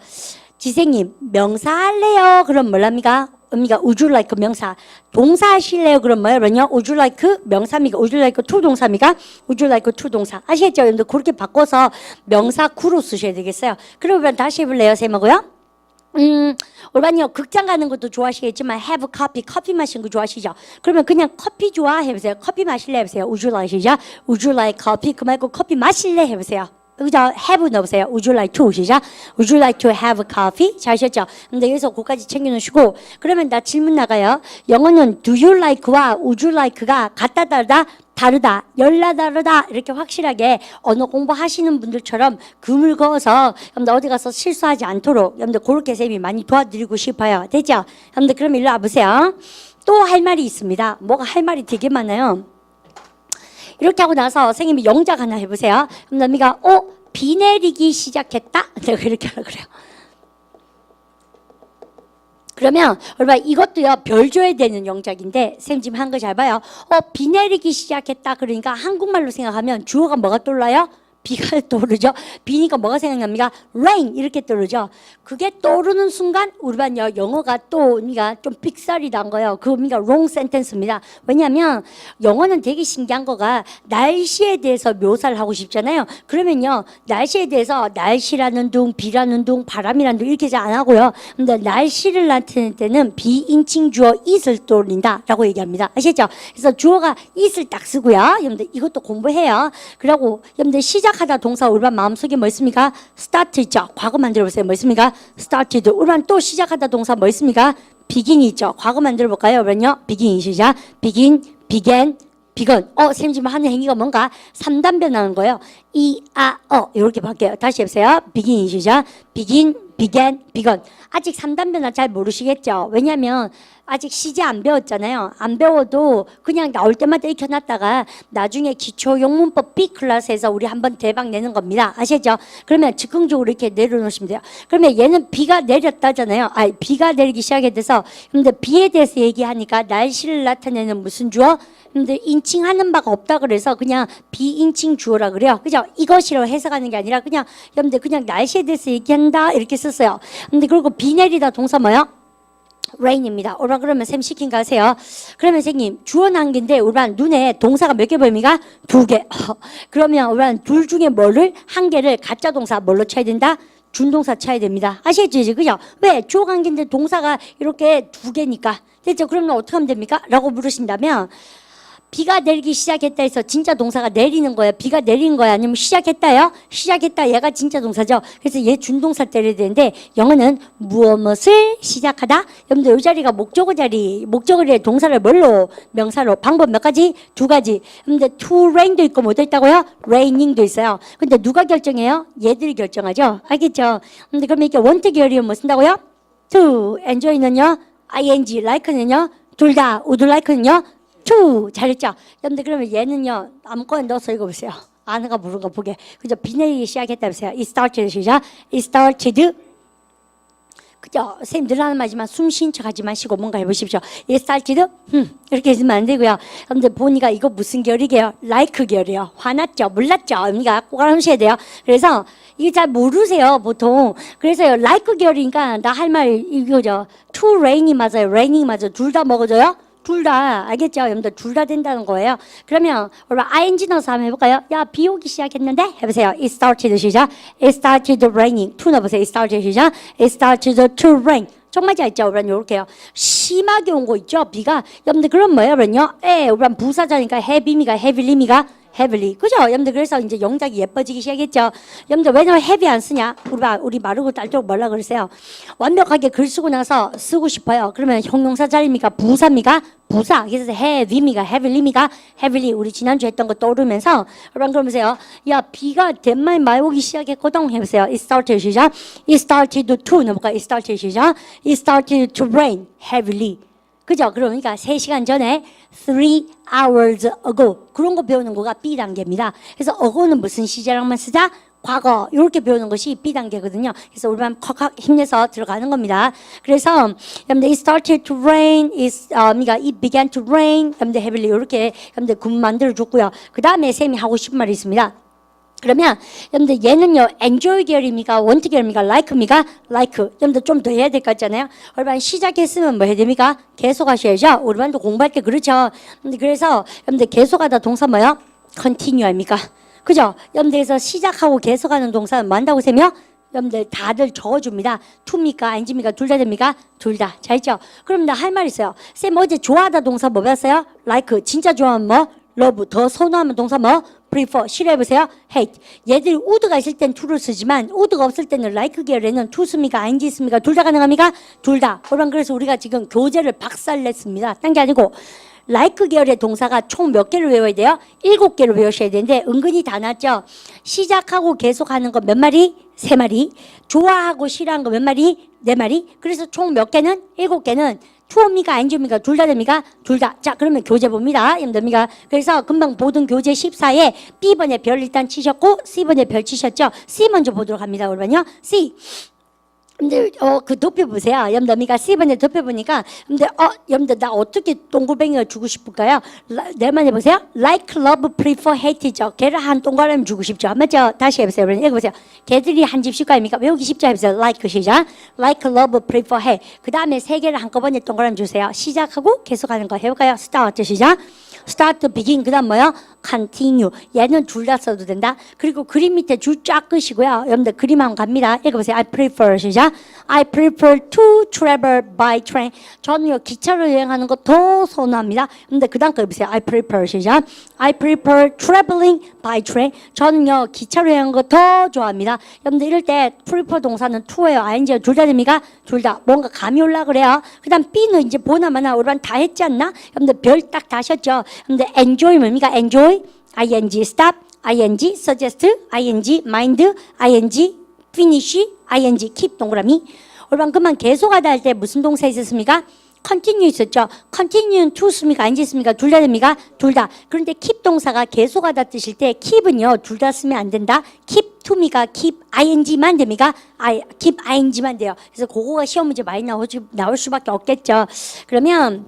지생님 명사 할래요? 그럼 뭘랍니까? 의미가 would you like 명사. 동사 하실래요? 그럼 뭐예요? would you like 명사입니까? would you like to 동사입니까? would you like to 동사. 아시겠죠? 여러분들 그렇게 바꿔서 명사 구로 쓰셔야 되겠어요. 그러면 다시 해볼래요? 쌤하고요? 올바니요 극장 가는 것도 좋아하시겠지만 have coffee 커피 마시는 거 좋아하시죠? 그러면 그냥 커피 좋아 해보세요. 커피 마실래 해보세요. would you like 시죠? would you like coffee 그 말고 커피 마실래 해보세요. 그죠? have 넣으세요. would you like to 시작. would you like to have coffee? 잘 하셨죠? 근데 여기서 그거까지 챙겨놓으시고 그러면 나 질문 나가요. 영어는 do you like와 would you like가 같다 다르다 열나 다르다 이렇게 확실하게 언어 공부하시는 분들처럼 금을 그어서 여러분들 어디 가서 실수하지 않도록 여러분들 그렇게 쌤이 많이 도와드리고 싶어요. 됐죠? 여러분들 그럼 일로 와보세요. 또 할 말이 있습니다. 뭐가 할 말이 되게 많아요. 이렇게 하고 나서 선생님이 영작 하나 해보세요. 그럼 남이가 비 내리기 시작했다. 내가 이렇게 하라 그래요. 그러면 여러분 이것도요 별 줘야 되는 영작인데 쌤 지금 한 거 잘 봐요. 비 내리기 시작했다. 그러니까 한국말로 생각하면 주어가 뭐가 떠올라요? 비가 떠오르죠. 비니까 뭐가 생각납니까? rain 이렇게 떠오르죠. 그게 떠오르는 순간 우리 반 영어가 또 우리가 좀 삑살이 난 거예요. 그 의미가 wrong sentence입니다. 왜냐하면 영어는 되게 신기한 거가 날씨에 대해서 묘사를 하고 싶잖아요. 그러면요 날씨에 대해서 날씨라는 둥, 비라는 둥, 바람이라는 둥 이렇게 잘 안 하고요. 근데 날씨를 나타낼 때는 비인칭 주어 it을 떠올린다라고 얘기합니다. 아시겠죠? 그래서 주어가 it을 딱 쓰고요. 여러분들 이것도 공부해요. 그리고 여러분들 시작하다 동사 우리 반 마음속에 뭐 있습니까? start 있죠. 과거 만들어보세요. 뭐 있습니까? started. 우리 반 또 시작하다 동사 뭐 있습니까? begin이 있죠. 과거 만들어볼까요? 여러분요. begin 시작. begin, began, begun. 쌤 지금 하는 행위가 뭔가 3단변 나는 거예요. 이렇게 바뀌어요. 다시 해보세요. begin 시작. begin, began, begun. 아직 3단변은 잘 모르시겠죠? 왜냐면 아직 시제 안 배웠잖아요. 안 배워도 그냥 나올 때마다 익혀놨다가 나중에 기초용문법 B 클래스에서 우리 한번 대박 내는 겁니다. 아시죠? 그러면 즉흥적으로 이렇게 내려놓으시면 돼요. 그러면 얘는 비가 내렸다잖아요. 비가 내리기 시작해서 근데 비에 대해서 얘기하니까 날씨를 나타내는 무슨 주어? 근데 인칭하는 바가 없다 그래서 그냥 비인칭 주어라 그래요. 그죠? 이것이라고 해석하는 게 아니라 그냥 여러분들 그냥 날씨에 대해서 얘기한다 이렇게 썼어요. 근데 그리고 비 내리다 동사 뭐요? rain입니다. 오라 그러면 쌤 시킨 거 하세요. 그러면 선생님 주어는 한 개인데 우리는 눈에 동사가 몇 개 보입니까? 2개. 그러면 우리는 둘 중에 뭐를 한 개를 가짜 동사 뭘로 쳐야 된다? 준동사 쳐야 됩니다. 아시겠죠? 그죠? 왜? 주어가 한 개인데 동사가 이렇게 2개니까. 됐죠? 그러면 어떻게 하면 됩니까? 라고 물으신다면 비가 내리기 시작했다 해서 진짜 동사가 내리는 거예요. 비가 내리는 거야. 아니면 시작했다요? 시작했다. 얘가 진짜 동사죠. 그래서 얘 준동사 때려야 되는데 영어는 무엇을 시작하다? 여러분들 이 자리가 목적어 자리. 목적어의 동사를 뭘로? 명사로. 방법 몇 가지? 2가지. 여러분들 to rain도 있고 뭐도 있다고요? raining도 있어요. 근데 누가 결정해요? 얘들이 결정하죠. 알겠죠? 근데 그러면 이렇게 want 계열이면 뭐 쓴다고요? to. enjoy는요? ing. like는요? 둘 다. would like는요? to 잘했죠? 여러분들 그러면 얘는요 아무거나 넣어서 읽어보세요. 아는가 모르는가 보게. 그죠? 비 내리기 시작했다 보세요. It started 시작. It started. 그죠? 선생님 늘 하는 말이지만 숨 쉰 척 하지 마시고 뭔가 해보십시오. It started. 이렇게 해주면 안 되고요. 여러분들 보니까 이거 무슨 계열이게요? like 계열이에요. 화났죠? 몰랐죠? 언니가 꼭 알아주셔야 돼요. 그래서 이게 잘 모르세요 보통. 그래서요 like 계열이니까 나 할 말 이거죠. to rain이 맞아요. raining 맞아요. 둘 다 먹어줘요? 둘 다 알겠죠? 여러분들 둘 다 된다는 거예요. 그러면 우리 ing 넣어서 한번 해볼까요? 야, 비 오기 시작했는데? 해보세요. It started 시작. It started raining. to 넣어보세요. It started 시작. It started to rain. 정말 잘 있죠? 우리는 이렇게요. 심하게 온 거 있죠? 비가. 여러분들 그럼 뭐예요? 우리는요? 우리는 부사자니까 heavy미가 heavy리미가 heavily. 그죠? 여러분들 그래서 이제 영작이 예뻐지기 시작했죠. 여러분들 왜냐면 heavy 안 쓰냐? 우리 마르고 딸도록 뭐라 그러세요? 완벽하게 글 쓰고 나서 쓰고 싶어요. 그러면 형용사 자리입니까? 부사입니까? 부사. 그래서 heavy미가 heavily미가 heavily. 우리 지난주에 했던 거 떠오르면서 여러분 그러면서요. 야 비가 덴마에 많이 오기 시작했거든. 해보세요. It started 시작. It started to 넣어볼까? It started 시작. It started to rain heavily. 그죠? 그러니까 3시간 전에 3 hours ago 그런 거 배우는 거가 B단계입니다. 그래서 ago는 무슨 시제랑만 쓰자? 과거 이렇게 배우는 것이 B단계거든요. 그래서 우리만 컥컥 힘내서 들어가는 겁니다. 그래서 여러분들 it started to rain, 그러니까 it began to rain, 여러분들 heavily 이렇게 여러분들 군 만들어줬고요. 그 다음에 쌤이 하고 싶은 말이 있습니다. 그러면 여러분들 얘는요 enjoy 계열입니까? want 계열입니까? like입니까? like. 여러분들 좀 더 해야 될 것 같잖아요. 우리반 시작했으면 뭐 해야 됩니까? 계속하셔야죠. 우리반도 공부할 때 그렇죠. 그래서 여러분들 계속하다 동사 뭐요? continue입니까? 그죠? 여러분들에서 시작하고 계속하는 동사는 뭐 한다고 쌤이요? 여러분들 다들 적어줍니다. to입니까? ing입니까? 둘 다 됩니까? 둘 다. 잘 있죠? 그럼 나 할 말 있어요. 쌤 어제 좋아하다 동사 뭐 배웠어요? like. 진짜 좋아하면 뭐? love. 더 선호하면 동사 뭐? prefer. 싫어해보세요. hate. 얘들이 would가 있을 땐 to를 쓰지만 would가 없을 때는 like 계열에는 to 씁니까? ing 씁니까? 둘 다 가능합니까? 둘 다. 그래서 우리가 지금 교재를 박살냈습니다. 딴 게 아니고 like 계열의 동사가 총 몇 개를 외워야 돼요? 7개를 외우셔야 되는데 은근히 다 났죠? 시작하고 계속하는 거 몇 마리? 3마리. 좋아하고 싫어하는 거 몇 마리? 4마리. 그래서 총 몇 개는? 7개는 투어입니까? 아인지입니까? 둘 다 됩니까? 둘 다. 자, 그러면 교재 봅니다. 됩니까? 그래서 금방 보던 교재 14에 B번에 별 일단 치셨고 C번에 별 치셨죠? C 먼저 보도록 합니다. 그러면요. C. 근데 그 덮여보세요. 여러분들 C번에 덮여보니까 여러분들 나 어떻게 동글뱅이가 주고 싶을까요? 내만 해보세요. like, love, prefer, hate죠. 걔를 한 동그라미 주고 싶죠. 맞죠? 다시 해보세요. 읽어보세요. 걔들이 한 집씩 가입니까? 외우기 쉽죠? 해보세요. like 시작. like, love, prefer, hate. 그 다음에 3개를 한꺼번에 동그라미 주세요. 시작하고 계속하는 거 해볼까요? start 시작. start, begin. 그 다음 뭐요? continue. 얘는 둘 다 써도 된다. 그리고 그림 밑에 줄 쫙 끄시고요. 여러분들 그림 한번 갑니다. 읽어보세요. I prefer 시작. I prefer to travel by train. 저는요 기차로 여행하는 거 더 선호합니다. 근데 그 다음 거 해보세요. I prefer 시작. I prefer traveling by train. 저는요 기차로 여행하는 거 더 좋아합니다. 여러분들 이럴 때 prefer 동사는 to예요. ing요. 둘 다 됩니까? 둘 다. 뭔가 감이 올라 그래요. 그 다음 B는 이제 보나마나 우리만 다 했지 않나? 여러분들 별 딱 다셨죠? 여러분들 enjoy 뭡니까? enjoy ing stop ing suggest ing mind ing finish ing keep 동그라미. 우리반 그만 계속하다 할 때 무슨 동사 있었습니까? continue 있었죠. continue는 to 씁니까? ing 씁니까? 둘 다 됩니까? 둘 다. 그런데 keep 동사가 계속하다 뜻일 때 keep은요 둘 다 쓰면 안 된다. keep to입니까? keep ing만 됩니까? keep ing만 돼요. 그래서 그거가 시험 문제 많이 나올 수밖에 없겠죠. 그러면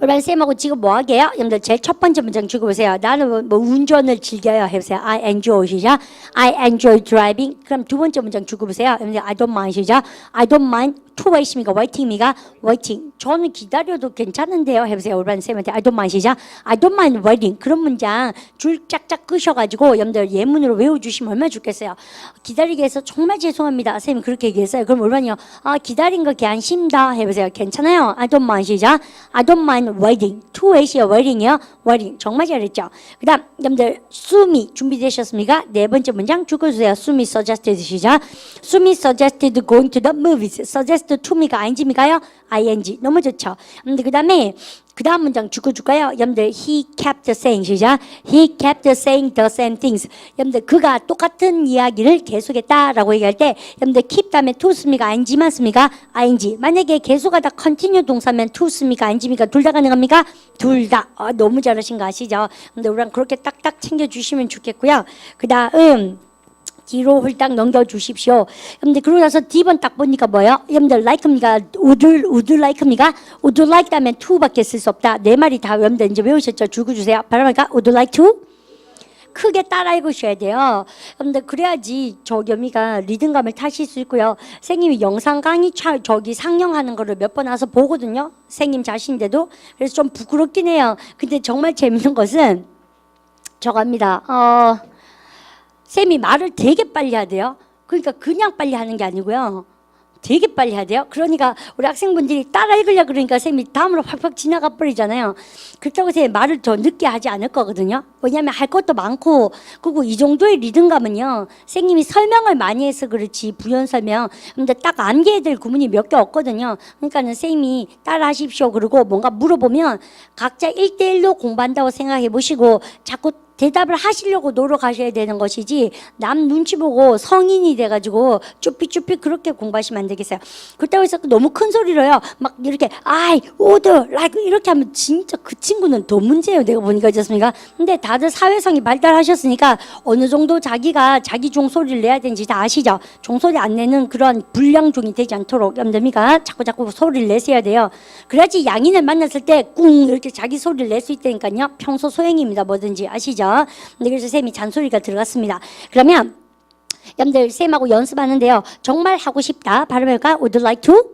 우리 쌤하고 지금 뭐 하게요? 여러분들 제일 첫 번째 문장 주고 보세요. 나는 뭐 운전을 즐겨요. 해보세요. I enjoy 시작. I enjoy driving. 그럼 두 번째 문장 주고 보세요. 여러분들 I don't mind 시작. I don't mind to wait입니까? waiting입니까? waiting. 저는 기다려도 괜찮은데요. 해보세요. 우리 쌤한테 I don't mind 시작. I don't mind waiting. 그런 문장 줄 짝짝 끄셔가지고 여러분들 예문으로 외워주시면 얼마나 좋겠어요. 기다리게 해서 정말 죄송합니다. 쌤이 그렇게 얘기했어요. 그럼 우리는요. 기다린 거 괜찮습니다. 해보세요. 괜찮아요. I don't mind 시작. I don't mind waiting. to wait이요. waiting이요. waiting. 정말 잘했죠. 그 다음 여러분들 수미 준비되셨습니까? 네 번째 문장 죽어주세요. 수미 suggested 시작. 수미 suggested going to the movies. suggest to입니까? ing입니까요? ing. 너무 좋죠. 그 다음에 그 다음 문장 죽어줄까요? 여러분들 he kept saying 시작. He kept saying the same things. 여러분들 그가 똑같은 이야기를 계속했다라고 얘기할 때 여러분들 keep 다음에 to 씁니까? ing만 씁니까? ing. 만약에 계속하다 continue 동사면 to 씁니까? ing입니까? 둘 다 가능합니까? 둘 다. 너무 잘하신 거 아시죠? 근데 우리랑 그렇게 딱딱 챙겨주시면 좋겠고요. 그 다음 뒤로 홀딱 넘겨주십시오. 여러분들 그러고 나서 D번 딱 보니까 뭐예요? 여러분들 like입니까? would like입니까? would like 다음에 to밖에 쓸 수 없다. 네 마리 다 여러분들 이제 외우셨죠? 줄거주세요. 바람니까 would like to? 크게 따라 읽으셔야 돼요. 여러분들 그래야지 여미가 리듬감을 타실 수 있고요. 선생님이 영상 강의 상영하는 거를 몇 번 와서 보거든요. 선생님 자신인데도. 그래서 좀 부끄럽긴 해요. 근데 정말 재밌는 것은 저겁니다. 쌤이 말을 되게 빨리 하대요. 그러니까 그냥 빨리 하는 게 아니고요. 되게 빨리 해야 돼요. 그러니까 우리 학생분들이 따라 읽으려고 그러니까 쌤이 다음으로 팍팍 지나가 버리잖아요. 그렇다고 해서 말을 더 늦게 하지 않을 거거든요. 왜냐하면 할 것도 많고 그리고 이 정도의 리듬감은요. 선생님이 설명을 많이 해서 그렇지 부연 설명. 근데 딱 암기해야 될 구문이 몇 개 없거든요. 그러니까는 쌤이 따라 하십시오. 그리고 뭔가 물어보면 각자 1대1로 공부한다고 생각해 보시고 자꾸 대답을 하시려고 노력하셔야 되는 것이지 남 눈치 보고 성인이 돼가지고 쭈삐쭈삐 그렇게 공부하시면 안 되겠어요. 그렇다고 해서 너무 큰 소리로요 막 이렇게 I would like 이렇게 하면 진짜 그 친구는 더 문제예요. 내가 보니까 그렇습니까? 근데 다들 사회성이 발달하셨으니까 어느 정도 자기가 자기 종소리를 내야 되는지 다 아시죠? 종소리 안 내는 그런 불량종이 되지 않도록 여러분들이가 자꾸 소리를 내셔야 돼요. 그래야지 양인을 만났을 때 꿍 이렇게 자기 소리를 낼 수 있다니까요. 평소 소행입니다. 뭐든지 아시죠? 네, 그래서 쌤이 잔소리가 들어갔습니다. 그러면 여러분들 쌤하고 연습하는데요. 정말 하고 싶다. 발음할까? Would you like to?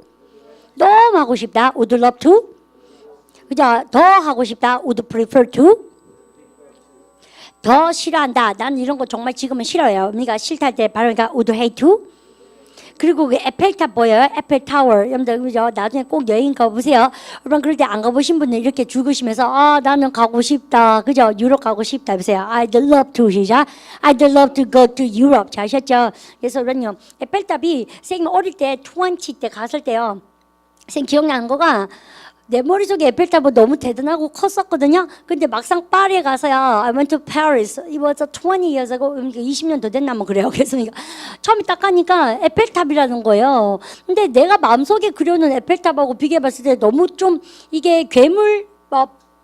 너무 하고 싶다. Would you love to? 그죠? 더 하고 싶다. Would you prefer to? 더 싫어한다. 난 이런 거 정말 지금은 싫어요. 네가 싫다 할 때 발음할까? Would you hate to? 그리고 그 에펠탑 보여요? 에펠타워. 여러분들 그죠? 나중에 꼭 여행 가보세요. 여러분 그럴 때 안 가보신 분들 이렇게 죽으시면서 아 나는 가고 싶다. 그죠? 유럽 가고 싶다. 보세요. I'd love to 시작. I'd love to go to Europe. 잘 아셨죠? 그래서 그런요. 에펠탑이 선생님 어릴 때 20 때 갔을 때요. 선생님 기억나는 거가 내 머릿속에 에펠탑은 너무 대단하고 컸었거든요. 근데 막상 파리에 가서요. I went to Paris. It was 20 years ago. 20년 더 됐나 뭐 그래요. 그래서 처음에 딱 가니까 에펠탑이라는 거예요. 근데 내가 마음속에 그려놓은 에펠탑하고 비교해봤을 때 너무 좀 이게 괴물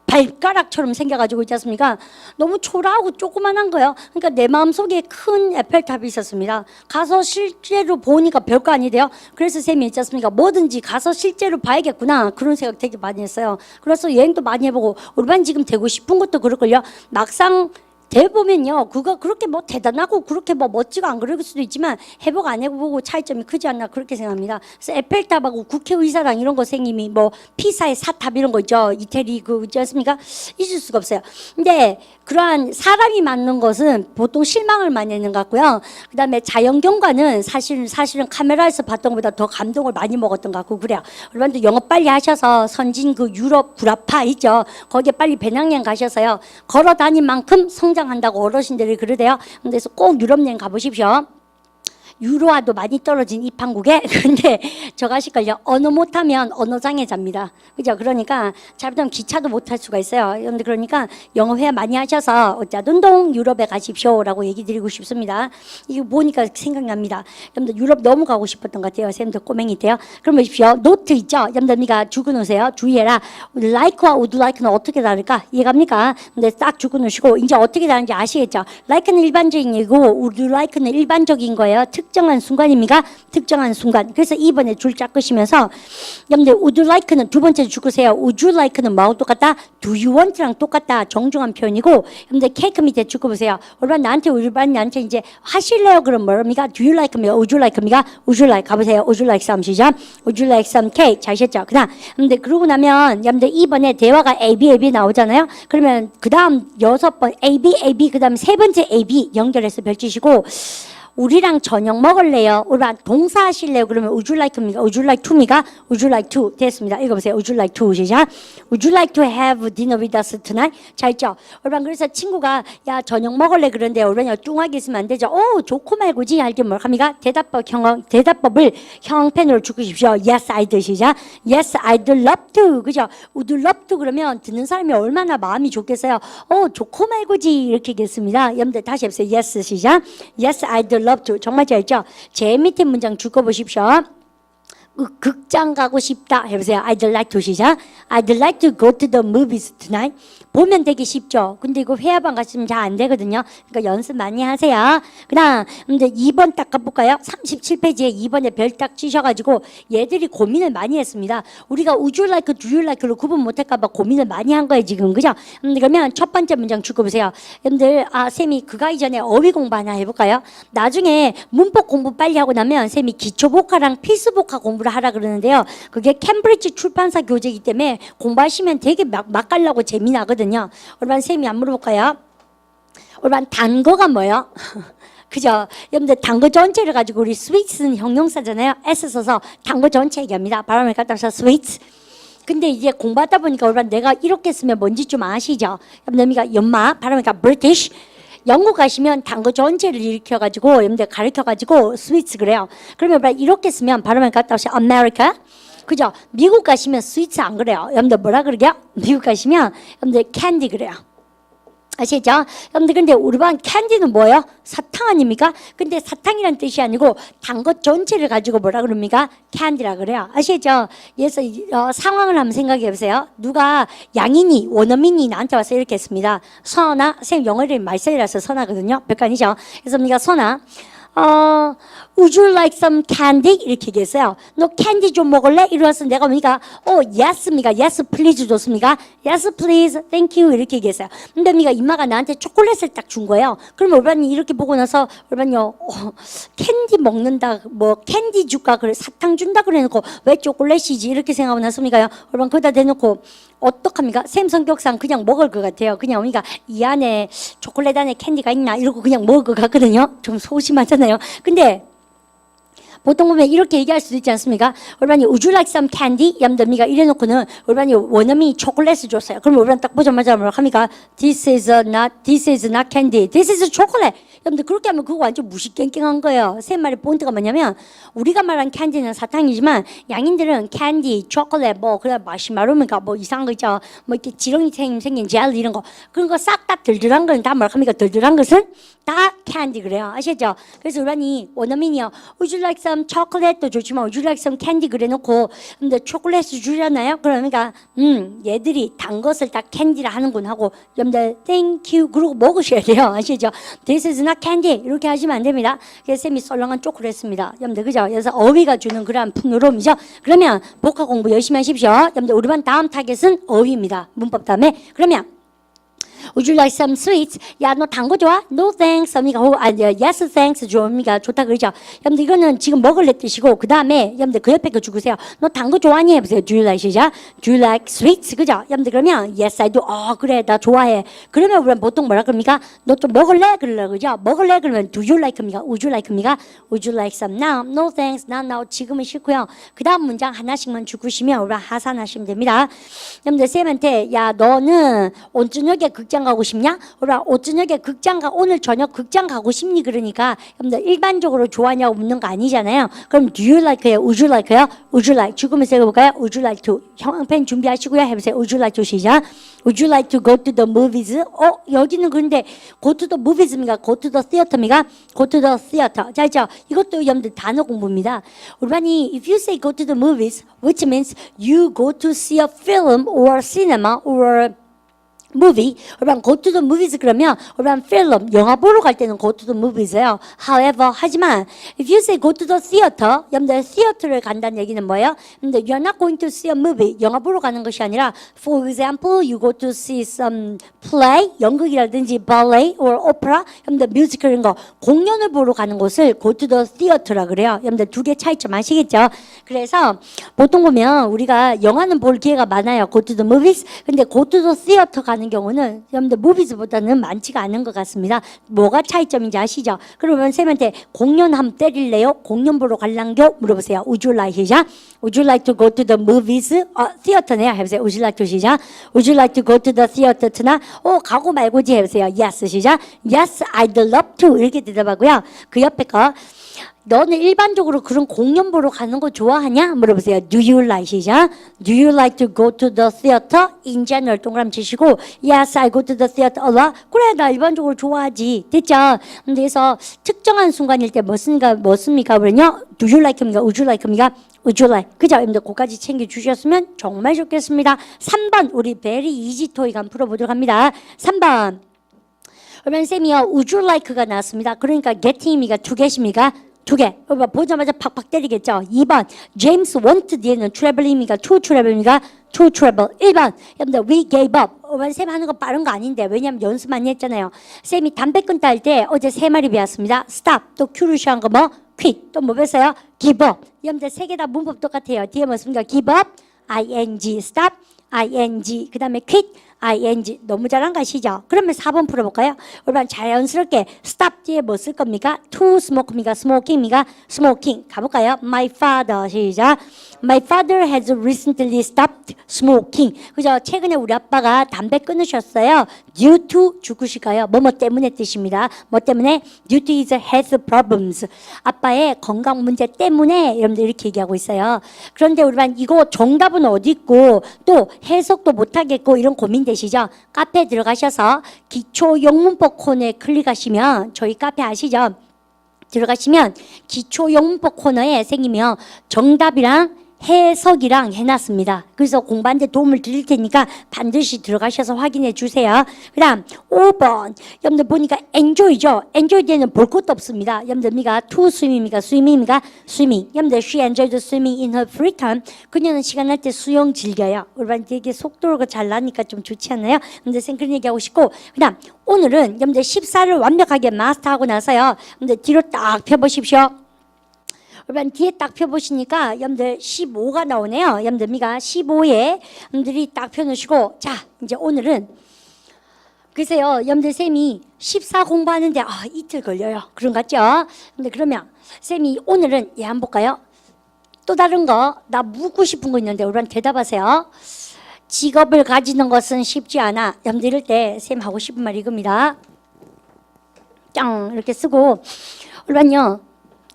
발가락처럼 생겨가지고 있지 않습니까? 너무 초라하고 조그만한 거예요. 그러니까 내 마음속에 큰 에펠탑이 있었습니다. 가서 실제로 보니까 별거 아니대요. 그래서 쌤이 있지 않습니까? 뭐든지 가서 실제로 봐야겠구나. 그런 생각 되게 많이 했어요. 그래서 여행도 많이 해보고 우리 반 지금 되고 싶은 것도 그럴걸요. 막상 대보면요, 그거 그렇게 뭐 대단하고 그렇게 뭐 멋지고 안 그럴 수도 있지만 해보고 안 해보고 차이점이 크지 않나 그렇게 생각합니다. 그래서 에펠탑하고 국회의사당 이런 거 생님이 뭐 피사의 사탑 이런 거 있죠. 이태리 그 있지 않습니까? 잊을 수가 없어요. 근데 그러한 사람이 맞는 것은 보통 실망을 많이 하는 것 같고요. 그다음에 자연경관은 사실은 카메라에서 봤던 것보다 더 감동을 많이 먹었던 것 같고 그래요. 여러분들 영어 빨리 하셔서 선진 그 유럽 구라파 있죠. 거기에 빨리 배낭여행 가셔서요. 걸어 다닌 만큼 성장한다고 어르신들이 그러대요. 그래서 꼭 유럽 여행 가보십시오. 유로화도 많이 떨어진 이 판국에 근데 저거 하실걸요. 언어 못하면 언어장애자입니다. 그죠? 그러니까 잘못하면 기차도 못할 수가 있어요. 그런데 그러니까 영어 회화 많이 하셔서 어쩌든동 유럽에 가십시오라고 얘기 드리고 싶습니다. 이거 보니까 생각납니다. 여러분들 유럽 너무 가고 싶었던 것 같아요. 쌤도 꼬맹이 때요. 그럼 보십시오. 노트 있죠? 여러분들 적어놓으세요. 주의해라. like와 would like는 어떻게 다를까? 이해갑니까? 근데 딱 적어놓으시고 이제 어떻게 다른지 아시겠죠? like는 일반적인 얘기고 would like는 일반적인 거예요. 특정한 순간입니까? 특정한 순간. 그래서 2번에 줄 쫙 끄시면서 여러분들 would you like는 두 번째 줄 끄세요. would you like는 뭐하고 똑같다? do you want랑 똑같다. 정중한 표현이고 여러분들 케이크 밑에 줄 끄보세요. 오늘 나한테 나한테 이제 하실래요? 그럼 뭐랍니까? do you like입니까? would you like입니까? would you like 가보세요. would you like some 시작. would you like some cake? 잘 하셨죠? 그다음 근데 그러고 나면 여러분들 2번에 대화가 A, B 나오잖아요. 그러면 그다음 6번 A, B 그다음 세 번째 A, B 연결해서 펼치시고 우리랑 저녁 먹을래요? 우리랑 동사 하실래요? 그러면 would you like입니까? would you like to입니까? would you like to 됐습니다. 읽어보세요. would you like to 시작. would you like to have dinner with us tonight? 잘 있죠? 우리랑 그래서 친구가 야 저녁 먹을래 그런데 우리랑 뚱하게 있으면 안 되죠. 좋고 말고지 할 때 뭘 합니까? 대답법을 형편으로 주십시오. yes I'd 시작. yes I'd love to 그죠? would you love to 그러면 듣는 사람이 얼마나 마음이 좋겠어요. 좋고 말고지 이렇게 하겠습니다. 여러분들 다시 해보세요. yes 시작. yes I'd love to 정말 잘했죠? 제 밑에 문장 읽어보십시오. 극장 가고 싶다 해보세요. I'd like to 시작. I'd like to go to the movies tonight. 보면 되게 쉽죠. 근데 이거 회화방 갔으면 잘 안 되거든요. 그러니까 연습 많이 하세요. 그다음 근데 2번 딱 가볼까요? 37페이지에 2번에 별 딱 치셔가지고 얘들이 고민을 많이 했습니다. 우리가 would you like, do you like로 구분 못할까봐 고민을 많이 한 거예요 지금 그죠? 그러면 첫 번째 문장 읽어보세요. 여러분들 쌤이 그거 이전에 어휘 공부 하나 해볼까요? 나중에 문법 공부 빨리 하고 나면 쌤이 기초복화랑 필수복화 공부를 하라 그러는데요. 그게 캠브리지 출판사 교재이기 때문에 공부하시면 되게 맛깔나고 재미나거든요. 오늘반 쌤이 안 물어볼까요? 오늘반 단거가 뭐예요? 그죠? 여러분들 단거 전체를 가지고 우리 스위트는 형용사잖아요. S 써서 단거 전체 얘기합니다. 발음을 갖다 서 스위트. 근데 이제 공부하다 보니까 오늘반 내가 이렇게 쓰면 뭔지 좀 아시죠? 여러분들 연마 발음을 갖다 British. 영국 가시면 단거 전체를 일으켜가지고 여러분들 가르쳐가지고 스위트 그래요. 그러면 이렇게 쓰면 발음을 갖다 서 아메리카. 그죠? 미국 가시면 스위트 안 그래요. 여러분들 뭐라 그러게요? 미국 가시면 여러분들 캔디 그래요. 아시죠? 여러분들 근데 우리 반 캔디는 뭐예요? 사탕 아닙니까? 근데 사탕이란 뜻이 아니고 단 것 전체를 가지고 뭐라 그럽니까? 캔디라 그래요. 아시죠? 그래서 상황을 한번 생각해 보세요. 누가 양인이 원어민이 나한테 와서 이렇게 했습니다. 선아, 선생님 영어 이름이 말셀이라서 선아거든요. 별거 아니죠? 그래서 우리가 선아 would you like some candy? 이렇게 얘기했어요. 너 캔디 좀 먹을래? 이러면서 내가 보니까 yes입니까? yes please 줬습니까? yes please, thank you 이렇게 얘기했어요. 근데 미가 이마가 나한테 초콜릿을 딱 준 거예요. 그러면 올반이 이렇게 보고 나서 올반이요 캔디 먹는다 뭐 캔디 줄까 그래 사탕 준다 그래놓고 왜 초콜릿이지 이렇게 생각하고 나서니까요. 올반 거기다 대놓고 어떡합니까? 샘 성격상 그냥 먹을 것 같아요. 그냥 우리가 이 안에 초콜릿 안에 캔디가 있나 이러고 그냥 먹을 것 같거든요. 좀 소심하잖아요. 근데 보통 보면 이렇게 얘기할 수도 있지 않습니까? 올반이 would you like some candy? 얌덤이가 이래놓고는 올반이 원어민이 초콜릿을 줬어요. 그럼 올반 딱 보자마자 뭐라 합니까? This is not candy. This is chocolate. 여러분들 그렇게 하면 그거 완전 무시깽깽한 거예요. 세 말의 포인트가 뭐냐면 우리가 말한 캔디는 사탕이지만 양인들은 캔디, 초콜릿, 뭐 그냥 마시마로니까 뭐 이상한 거 있죠. 뭐 이렇게 지렁이 생긴 젤리 이런 거 그런 거 싹 다 들들한 건 다 뭐라 합니까? 들들한 것은 다 캔디 그래요. 아시죠? 그래서 우리가 원어민이요. Would you like some chocolate도 좋지만 Would you like some candy 그래놓고 근데 초콜릿을 주려나요? 그러니까 얘들이 단 것을 다 캔디라 하는군 하고 여러분들 thank you 그러고 먹으셔야 돼요. 아시죠? This is not candy 이렇게 하시면 안 됩니다. 그래서 쌤이 썰렁한 초콜릿입니다. 여러분들 그죠? 그래서 어휘가 주는 그러한 풍요로움이죠. 그러면 복화 공부 열심히 하십시오. 여러분들 우리 반 다음 타겟은 어휘입니다. 문법 다음에 그러면 Would you like some sweets? 야, 너 단 거 좋아? No thanks. 언니가 yes thanks. 좋으니까 좋다 그러죠. 여러분들 이거는 지금 먹을래 뜻이고 그 다음에 여러분들 그 옆에 거 주고세요. 너 단 거 좋아하니? 해보세요. Do you like 시작? Do you like sweets? 그죠? 여러분들 그러면 yes I do. 그래 나 좋아해. 그러면 우리는 보통 뭐라 그럽니까? 너 좀 먹을래? 그러려 그죠? 먹을래? 그러면 do you like입니까? Would you like입니까? Would you like some now? No thanks. 난 지금은 싫고요. 그 다음 문장 하나씩만 주구시면 우리 하산하시면 됩니다. 여러분들 쌤한테 야 너는 오늘 저녁에 극장 가고 싶냐? 그럼 오늘 저녁에 오늘 저녁 극장 가고 싶니? 그러니까 여러분들 일반적으로 좋아하냐고 묻는 거 아니잖아요. 그럼 do you like예요? Would you like예요? Would you like? 죽으면서 해볼까요? Would you like to? 형펜 준비하시고요. 해보세요. Would you like to 시작. Would you like to go to the movies? 여기는 그런데 go to the movies입니까? go to the theater입니까? go to the theater. 자, 있죠? 이것도 여러분들 단어 공부입니다. 우리 반이 if you say go to the movies, which means you go to see a film or cinema or movie, 여러분 go to the movies 그러면 여러분 필름, 영화 보러 갈 때는 go to the movies예요. However, 하지만 if you say go to the theater, 여러분들 theater를 간다는 얘기는 뭐예요? 근데 you're not going to see a movie, 영화 보러 가는 것이 아니라 for example, you go to see some play, 연극이라든지 ballet or opera, 여러분들 뮤지컬 이런 거 공연을 보러 가는 곳을 go to the theater라 그래요. 여러분들 두 개 차이점 아시겠죠? 그래서 보통 보면 우리가 영화는 볼 기회가 많아요. go to the movies. 근데 go to the theater 가는 경우는 여러분들 무비즈보다는 많지가 않은 것 같습니다. 뭐가 차이점인지 아시죠? 그러면 쌤한테 공연 함 때릴래요? 공연 보러 갈랑겨? 물어보세요. Would you like 시작? Would you like to go to the movies? theater네요. 해보세요. Would you like to 시작? Would you like to go to the theater tonight? 가고 말고지 해보세요. Yes 시작. Yes, I'd love to. 이렇게 대답하고요. 그 옆에 거 너는 일반적으로 그런 공연 보러 가는 거 좋아하냐? 물어보세요. Do you like 시작? Do you like to go to the theater? In general 동그라미 치시고 Yes, I go to the theater a lot. 그래, 나 일반적으로 좋아하지. 됐죠? 그래서 특정한 순간일 때 뭐습니까? 그러냐? Do you like입니까? Would you like입니까? Would you like? 그죠? 여러분들 그거까지 챙겨주셨으면 정말 좋겠습니다. 3번 우리 베리 이지 토익 한번 풀어보도록 합니다. 3번 그러면 쌤이요. Would you like가 나왔습니다. 그러니까 getting입니까? 두 개십니까? 두 개. 보자마자 팍팍 때리겠죠. 2번. James want 뒤에는 travel입니까? to travel입니까? to travel. 1번. 여러분들 we gave up. 쌤 하는 거 빠른 거 아닌데 왜냐면 연습 많이 했잖아요. 쌤이 담배 끊다 할 때 어제 3마리 배웠습니다. stop. 또 큐르시한 거 뭐? quit. 또 뭐 배웠어요? give up. 여러분들 3개 다 문법 똑같아요. 뒤에 뭐 씁니까? give up, ing, stop, ing. 그 다음에 quit. ing 너무 잘한 거 아시죠? 그러면 4번 풀어볼까요? 여러분 자연스럽게 stop 뒤에 뭐 쓸 겁니까? to smoke입니까? smoking입니까? smoking 가볼까요? My father 시작. My father has recently stopped smoking. 그죠? 최근에 우리 아빠가 담배 끊으셨어요. due to 죽으실까요? 뭐뭐 때문에 뜻입니다. 뭐 때문에? due to his health problems. 아빠의 건강 문제 때문에 여러분들 이렇게 얘기하고 있어요. 그런데 우리 반 이거 정답은 어디 있고 또 해석도 못하겠고 이런 고민되시죠? 카페에 들어가셔서 기초 영문법 코너에 클릭하시면 저희 카페 아시죠? 들어가시면 기초 영문법 코너에 생기면 정답이랑 해석이랑 해놨습니다. 그래서 공부하는데 도움을 드릴 테니까 반드시 들어가셔서 확인해 주세요. 그 다음 5번 여러분들 보니까 enjoy죠. enjoy 때는 볼 것도 없습니다. 여러분들 미가 to swim입니까? swimming입니까? swimming. 여러분들 she enjoyed swimming in her free time. 그녀는 시간 날 때 수영 즐겨요. 우리 되게 속도가 잘 나니까 좀 좋지 않나요? 여러분들 생그런 얘기하고 싶고 그 다음 오늘은 여러분들 14를 완벽하게 마스터하고 나서요. 여러분들 뒤로 딱 펴보십시오. 여러분 뒤에 딱 펴보시니까 여러분들 15가 나오네요. 여러분들 미가 15에 여러분들이 딱 펴놓으시고 자 이제 오늘은 글쎄요 여러분들 쌤이 14 공부하는데 이틀 걸려요. 그런 것 같죠? 근데 그러면 쌤이 오늘은 얘 한번 볼까요? 또 다른 거 나 묻고 싶은 거 있는데 여러분 대답하세요. 직업을 가지는 것은 쉽지 않아. 여러분들 이럴 때 쌤 하고 싶은 말 이겁니다. 짱 이렇게 쓰고 여러분요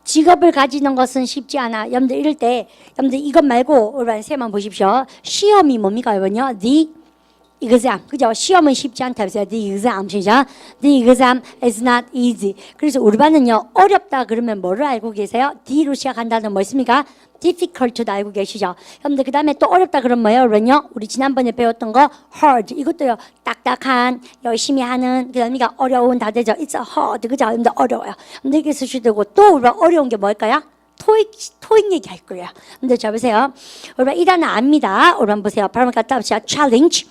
직업을 가지는 것은 쉽지 않아. 여러분들 이럴 때 여러분들 이것 말고 여러분 쌤만 보십시오. 시험이 뭡니까 여러분요? The exam. 그죠? 시험은 쉽지 않다. 그래서 the exam 시작. The exam is not easy. 그래서 우리 반은요 어렵다 그러면 뭐를 알고 계세요? D로 시작한다는 뭐 있습니까? difficult도 알고 계시죠? 여러분들 그 다음에 또 어렵다 그러면 뭐예요? 여러분요? 우리 지난번에 배웠던 거 hard. 이것도요 딱딱한 열심히 하는 그 다음이가 어려운 다 되죠? It's hard. 그죠? 여러분들 어려워요. 여러분들 이렇게 쓰셔도 되고 또 우리가 어려운 게 뭘까요? 토익 얘기할 거예요. 근데 자 보세요. 여러분 이 단어 압니다. 여러분 보세요. 발음 갖다 합시다. challenge.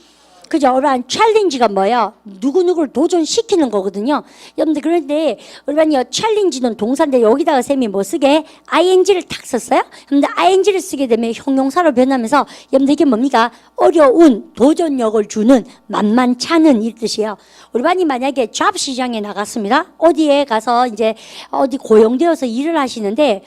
그죠? 여러분 챌린지가 뭐예요? 누구누구를 도전시키는 거거든요. 여러분들 그런데 여러분요 챌린지는 동사인데 여기다가 쌤이 뭐 쓰게? ing를 탁 썼어요? 여러분들 ing를 쓰게 되면 형용사로 변하면서 여러분들 이게 뭡니까? 어려운 도전력을 주는 만만찮은 이 뜻이에요. 여러분이 만약에 잡 시장에 나갔습니다. 어디에 가서 이제 어디 고용되어서 일을 하시는데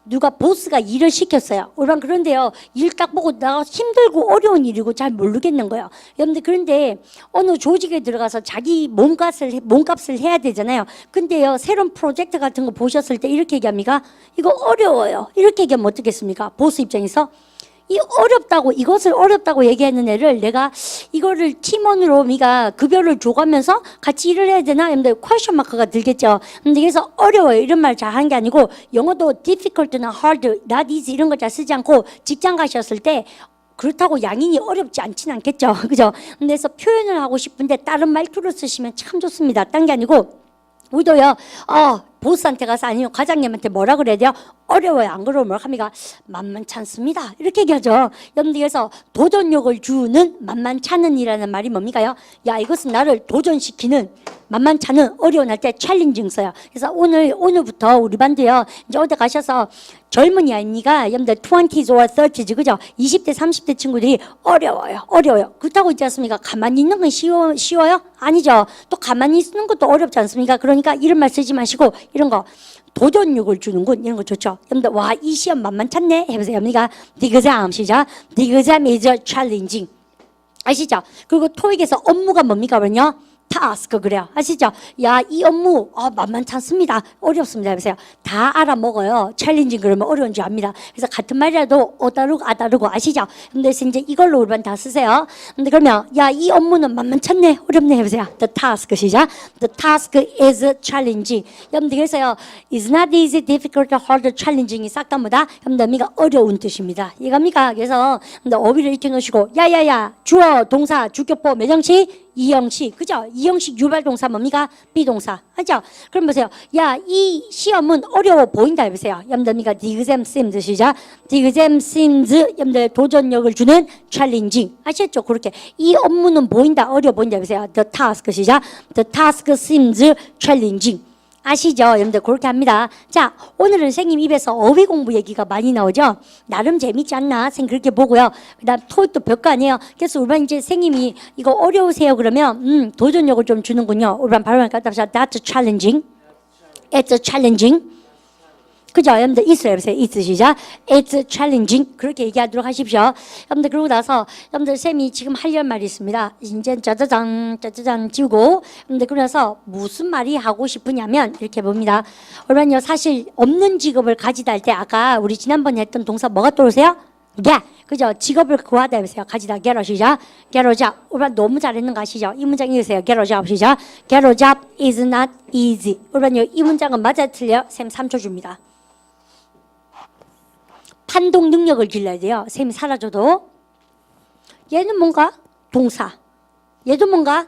누가 보스가 일을 시켰어요. 여러분 그런데요 일 딱 보고 나 힘들고 어려운 일이고 잘 모르겠는 거예요. 여러분들 그런데 어느 조직에 들어가서 자기 몸값을 해야 되잖아요. 근데요 새로운 프로젝트 같은 거 보셨을 때 이렇게 얘기합니까? 이거 어려워요. 이렇게 얘기하면 어떻겠습니까? 보스 입장에서 이 어렵다고 이것을 어렵다고 얘기하는 애를 내가 이거를 팀원으로 우리가 급여를 줘가면서 같이 일을 해야 되나? 근데 퀘스천 마크가 들겠죠. 근데 그래서 어려워요 이런 말 잘 하는 게 아니고 영어도 difficult나 hard, not easy 이런 거 잘 쓰지 않고 직장 가셨을 때 그렇다고 양인이 어렵지 않진 않겠죠. 그죠? 그래서 표현을 하고 싶은데 다른 말투를 쓰시면 참 좋습니다. 딴 게 아니고 우리도요 보스한테 가서 아니면 과장님한테 뭐라 그래야 돼요? 어려워요. 안 그러면 뭐라 합니까? 만만찮습니다. 이렇게 얘기하죠. 여러분들께서 도전력을 주는 만만찮은 이라는 말이 뭡니까요? 야 이것은 나를 도전시키는 만만찮은 어려운 할 때 챌린징 써요. 그래서 오늘부터 우리 반도요. 이제 어디 가셔서 젊은이 아닙니까? 여러분들 20s or 30s 그죠? 20대 30대 친구들이 어려워요. 그렇다고 있지 않습니까? 가만히 있는 건 쉬워요? 아니죠. 또 가만히 있는 것도 어렵지 않습니까? 그러니까 이런 말 쓰지 마시고 이런 거 도전력을 주는군 이런 거 좋죠. 여러분들 와 이 시험 만만찮네 해보세요. 여러분이가 The exam 시작. The exam is challenging. 아시죠? 그리고 토익에서 업무가 뭡니까 그러냐? task 그래요. 아시죠? 야 이 업무 만만찮습니다. 어렵습니다. 해보세요. 다 알아먹어요. 챌린징 그러면 어려운 줄 압니다. 그래서 같은 말이라도 다르고 아시죠? 근데 이제 이걸로 우리만 다 쓰세요. 근데 그러면 야 이 업무는 만만찮네 어렵네 해보세요. The task 시작. The task is challenging. 여러분들 그래서요 is not easy, difficult, hard, challenging이 싹 다 뭐다? 여러분들 의미가 어려운 뜻입니다. 이겁니까? 그래서 어휘를 이렇게 놓으시고 야야야 주어 동사 주격보 매정치 이형식 그죠? 이형식 유발동사 뭡니까? 비동사 하죠? 그럼 보세요. 야 이 시험은 어려워 보인다 해보세요. 여러분들 The exam seems 시작. The exam seems 여러분들 도전력을 주는 challenging 아시겠죠? 그렇게 이 업무는 보인다 어려워 보인다 해보세요. The task 시작. The task seems challenging 아시죠? 여러분들 그렇게 합니다. 자, 오늘은 선생님 입에서 어휘 공부 얘기가 많이 나오죠? 나름 재밌지 않나? 선생님 그렇게 보고요. 그 다음 토익도 별거 아니에요. 그래서 우리 반 이제 선생님이 이거 어려우세요 그러면 도전력을 좀 주는군요. 우리 반 발음을 갖다 합시다. That's challenging. It's challenging. 그죠? 여러분들 있어요. 있으시죠? It's challenging. 그렇게 얘기하도록 하십시오. 여러분들 그러고 나서 여러분들 쌤이 지금 하려는 말이 있습니다. 이제 짜자잔 지우고 여러분들 그래서 무슨 말이 하고 싶으냐면 이렇게 봅니다. 여러분요 사실 없는 직업을 가지다 할 때 아까 우리 지난번에 했던 동사 뭐가 떠오르세요? 그죠? 직업을 구하다 해보세요. 가지다, get a 시작. get a job. 우리가 너무 잘했는 거 아시죠? 이 문장 읽으세요. get a job 시작. get a job is not easy. 우리가 이 문장은 맞아 틀려? 쌤 3초 줍니다. 판독 능력을 길러야 돼요. 쌤이 사라져도. 얘는 뭔가? 동사. 얘도 뭔가?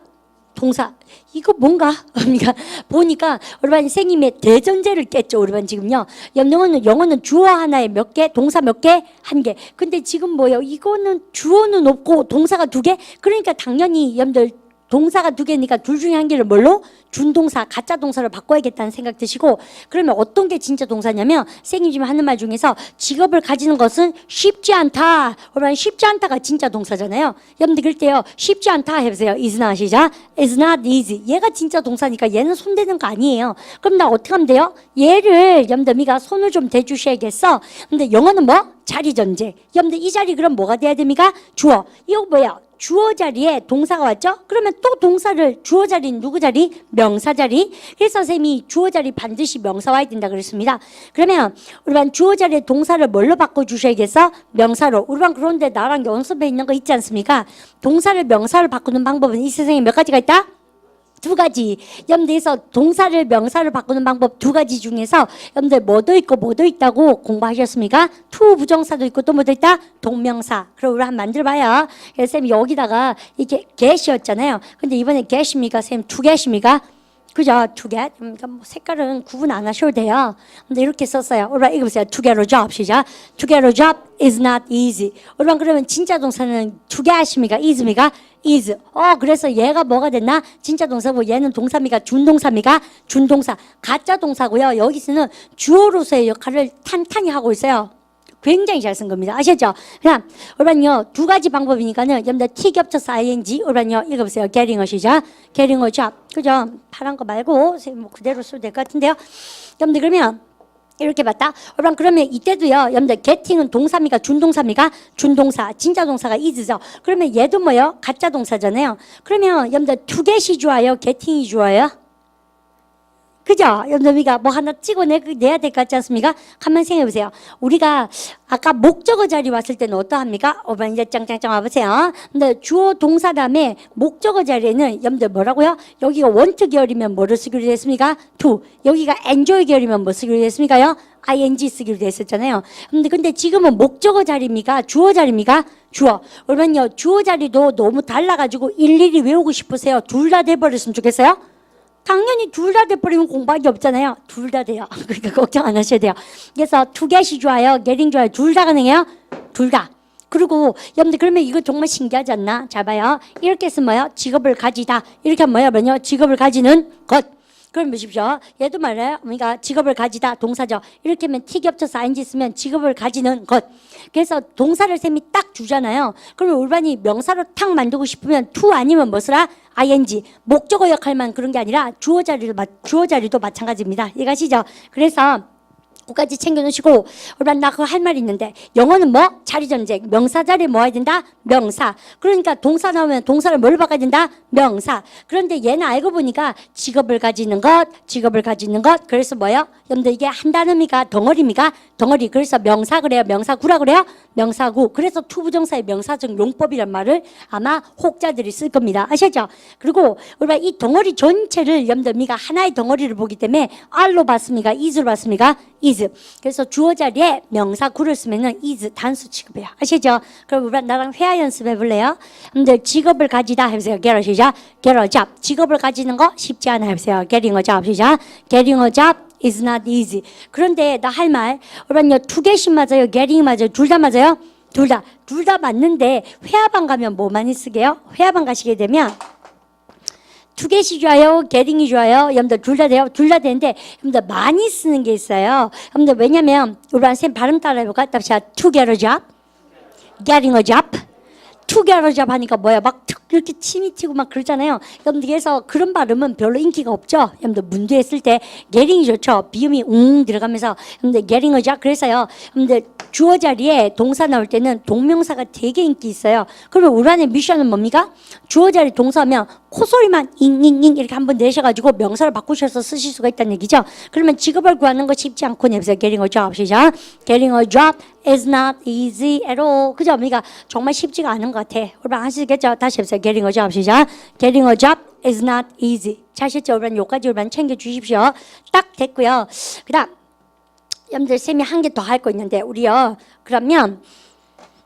동사. 이거 뭔가? 그러니까 보니까 우리 반 선생님의 대전제를 깼죠. 우리 반 지금요. 영어는 주어 하나에 몇 개, 동사 몇 개? 한 개. 근데 지금 뭐예요? 이거는 주어는 없고 동사가 두 개? 그러니까 당연히 여러분들 동사가 두 개니까 둘 중에 한 개를 뭘로? 준동사, 가짜 동사를 바꿔야겠다는 생각 드시고, 그러면 어떤 게 진짜 동사냐면 선생님 지금 하는 말 중에서 직업을 가지는 것은 쉽지 않다. 그러면 쉽지 않다가 진짜 동사잖아요. 여러분들 그럴 때요. 쉽지 않다 해보세요. is not 시작. is not easy. 얘가 진짜 동사니까 얘는 손대는 거 아니에요. 그럼 나 어떻게 하면 돼요? 얘를 여러분들 미가 손을 좀 대주셔야겠어. 근데 영어는 뭐? 자리 전제. 여러분들 이 자리 그럼 뭐가 돼야 됩니까? 주어. 이거 뭐야? 주어 자리에 동사가 왔죠? 그러면 또 동사를 주어 자리는 누구 자리? 명사 자리. 그래서 선생님이 주어 자리 반드시 명사 와야 된다 그랬습니다. 그러면 우리 반 주어 자리에 동사를 뭘로 바꿔주셔야겠어? 명사로. 우리 반 그런데 나랑 연습해 있는 거 있지 않습니까? 동사를 명사로 바꾸는 방법은 이 세상에 몇 가지가 있다? 두 가지. 여러분들에서 동사를 명사로 바꾸는 방법 두 가지 중에서 여러분들 뭐도 있고 뭐도 있다고 공부하셨습니까? 투 부정사도 있고 또 뭐도 있다? 동명사. 그럼 우리 한번 만들어봐요. 그래서 쌤이 여기다가 이렇게 get이었잖아요. 근데 이번에 get입니까? 쌤 to get입니까? 그죠? to get. 그러니까 뭐 색깔은 구분 안 하셔도 돼요. 근데 이렇게 썼어요. 우리 이거 보세요. to get a job 시작. to get a job is not easy. 우리 그러면 진짜 동사는 to get입니까? is입니까? is. 그래서 얘가 뭐가 됐나? 진짜 동사고 얘는 동사입니까? 준동사입니까? 준동사. 가짜 동사고요. 여기서는 주어로서의 역할을 탄탄히 하고 있어요. 굉장히 잘 쓴 겁니다. 아시죠? 그냥 여러분요 두 가지 방법이니까는 여러분들 T 겹쳐서 ing 여러분요 읽어보세요. getting a 시작. getting a job. 그죠? 파란 거 말고 뭐 그대로 써도 될 것 같은데요. 여러분들 그러면 이렇게 봤다. 여러분 그러면 이때도요. 여러분들 getting은 동사입니까? 준동사입니까? 준동사. 진짜 동사가 is죠. 그러면 얘도 뭐요? 가짜 동사잖아요. 그러면 여러분들 to get이 좋아요? getting이 좋아요? 그죠? 여러분들 우리가 뭐 하나 찍어내야 될 것 같지 않습니까? 한번 생각해 보세요. 우리가 아까 목적어 자리 왔을 때는 어떠합니까? 이제 짱짱짱 와보세요. 근데 주어 동사 다음에 목적어 자리에는 여러분들 뭐라고요? 여기가 want 계열이면 뭐를 쓰기로 됐습니까? to. 여기가 enjoy 계열이면 뭐 쓰기로 됐습니까요? ing 쓰기로 됐었잖아요. 근데 지금은 목적어 자리입니까? 주어 자리입니까? 주어. 그러면요 주어 자리도 너무 달라가지고 일일이 외우고 싶으세요? 둘 다 돼버렸으면 좋겠어요? 당연히 둘 다 돼버리면 공부하기 없잖아요. 둘 다 돼요. 그러니까 걱정 안 하셔야 돼요. 그래서 to get이 좋아요? getting 좋아요? 둘 다 가능해요? 둘 다. 그리고 여러분들 그러면 이거 정말 신기하지 않나? 잘 봐요. 이렇게 쓰면 뭐요? 직업을 가지다. 이렇게 하면 뭐요? 직업을 가지는 것. 그럼 보십시오. 얘도 말해요. 그러니까 직업을 가지다 동사죠. 이렇게 하면 T 겹쳐서 ing 쓰면 직업을 가지는 것. 그래서 동사를 쌤이 딱 주잖아요. 그러면 울반이 명사로 탁 만들고 싶으면 to 아니면 뭐 쓰라? ing. 목적어 역할만 그런 게 아니라 주어 자리도 마찬가지입니다. 이해가시죠? 그래서 그까지 챙겨놓으시고 울반 나 그거 할 말 있는데 영어는 뭐? 자리 전제. 명사 자리에 뭐 해야 된다? 명사. 그러니까 동사 나오면 동사를 뭘 바꿔야 된다? 명사. 그런데 얘는 알고 보니까 직업을 가지는 것. 그래서 뭐예요? 여러분들 이게 한 단어입니까? 덩어리입니까? 덩어리. 그래서 명사 그래요? 명사구라 그래요? 명사구. 그래서 투부정사의 명사적 용법이란 말을 아마 혹자들이 쓸 겁니다. 아시죠? 그리고 우리가 이 덩어리 전체를 여러분들 미가 하나의 덩어리를 보기 때문에 R로 봤습니까? is로 봤습니까? is. 그래서 주어 자리에 명사구를 쓰면은 is 단수 취급해요. 아시죠? 그럼 우리 나랑 회화 연습해 볼래요? 근데 직업을 가지다 해보세요. get a 시작. get a job. 직업을 가지는 거 쉽지 않아 해보세요. getting a job 시작. getting a job is not easy. 그런데 나 할 말, 여러분요 to get이 맞아요? getting 맞아요? 둘 다 맞아요? 둘 다 맞는데 회화방 가면 뭐 많이 쓰게요? 회화방 가시게 되면 to get이 좋아요? getting이 좋아요? 여러분들 둘 다 돼요? 둘 다 되는데 여러분들 많이 쓰는 게 있어요. 여러분들 왜냐면 우리 선생님 발음 따라 해볼까? 답시다. to get a job, getting a job, to get a job 하니까 뭐야? 막 이렇게 침이 튀고 막 그러잖아요. 여러분들 그래서 그런 발음은 별로 인기가 없죠. 여러분들 문제했을 때 getting이 좋죠. 비음이 들어가면서 여러분들 getting a job 그래서요. 여러분들 주어 자리에 동사 나올 때는 동명사가 되게 인기 있어요. 그러면 우란의 미션은 뭡니까? 주어 자리 동사면 코소리만 잉잉잉 이렇게 한번 내셔가지고 명사를 바꾸셔서 쓰실 수가 있다는 얘기죠. 그러면 직업을 구하는 거 쉽지 않고 내보세요. Getting a job 시작. Getting a job is not easy at all. 그죠? 그러니까 정말 쉽지가 않은 것 같아. 여러분 아시겠죠? 다시 해보세요. Getting a job 시작. Getting a job is not easy. 자셨죠? 여러분 요까지 여러분 챙겨주십시오. 딱 됐고요. 그 다음 여러분들 쌤이 한 개 더 할 거 있는데 우리요. 그러면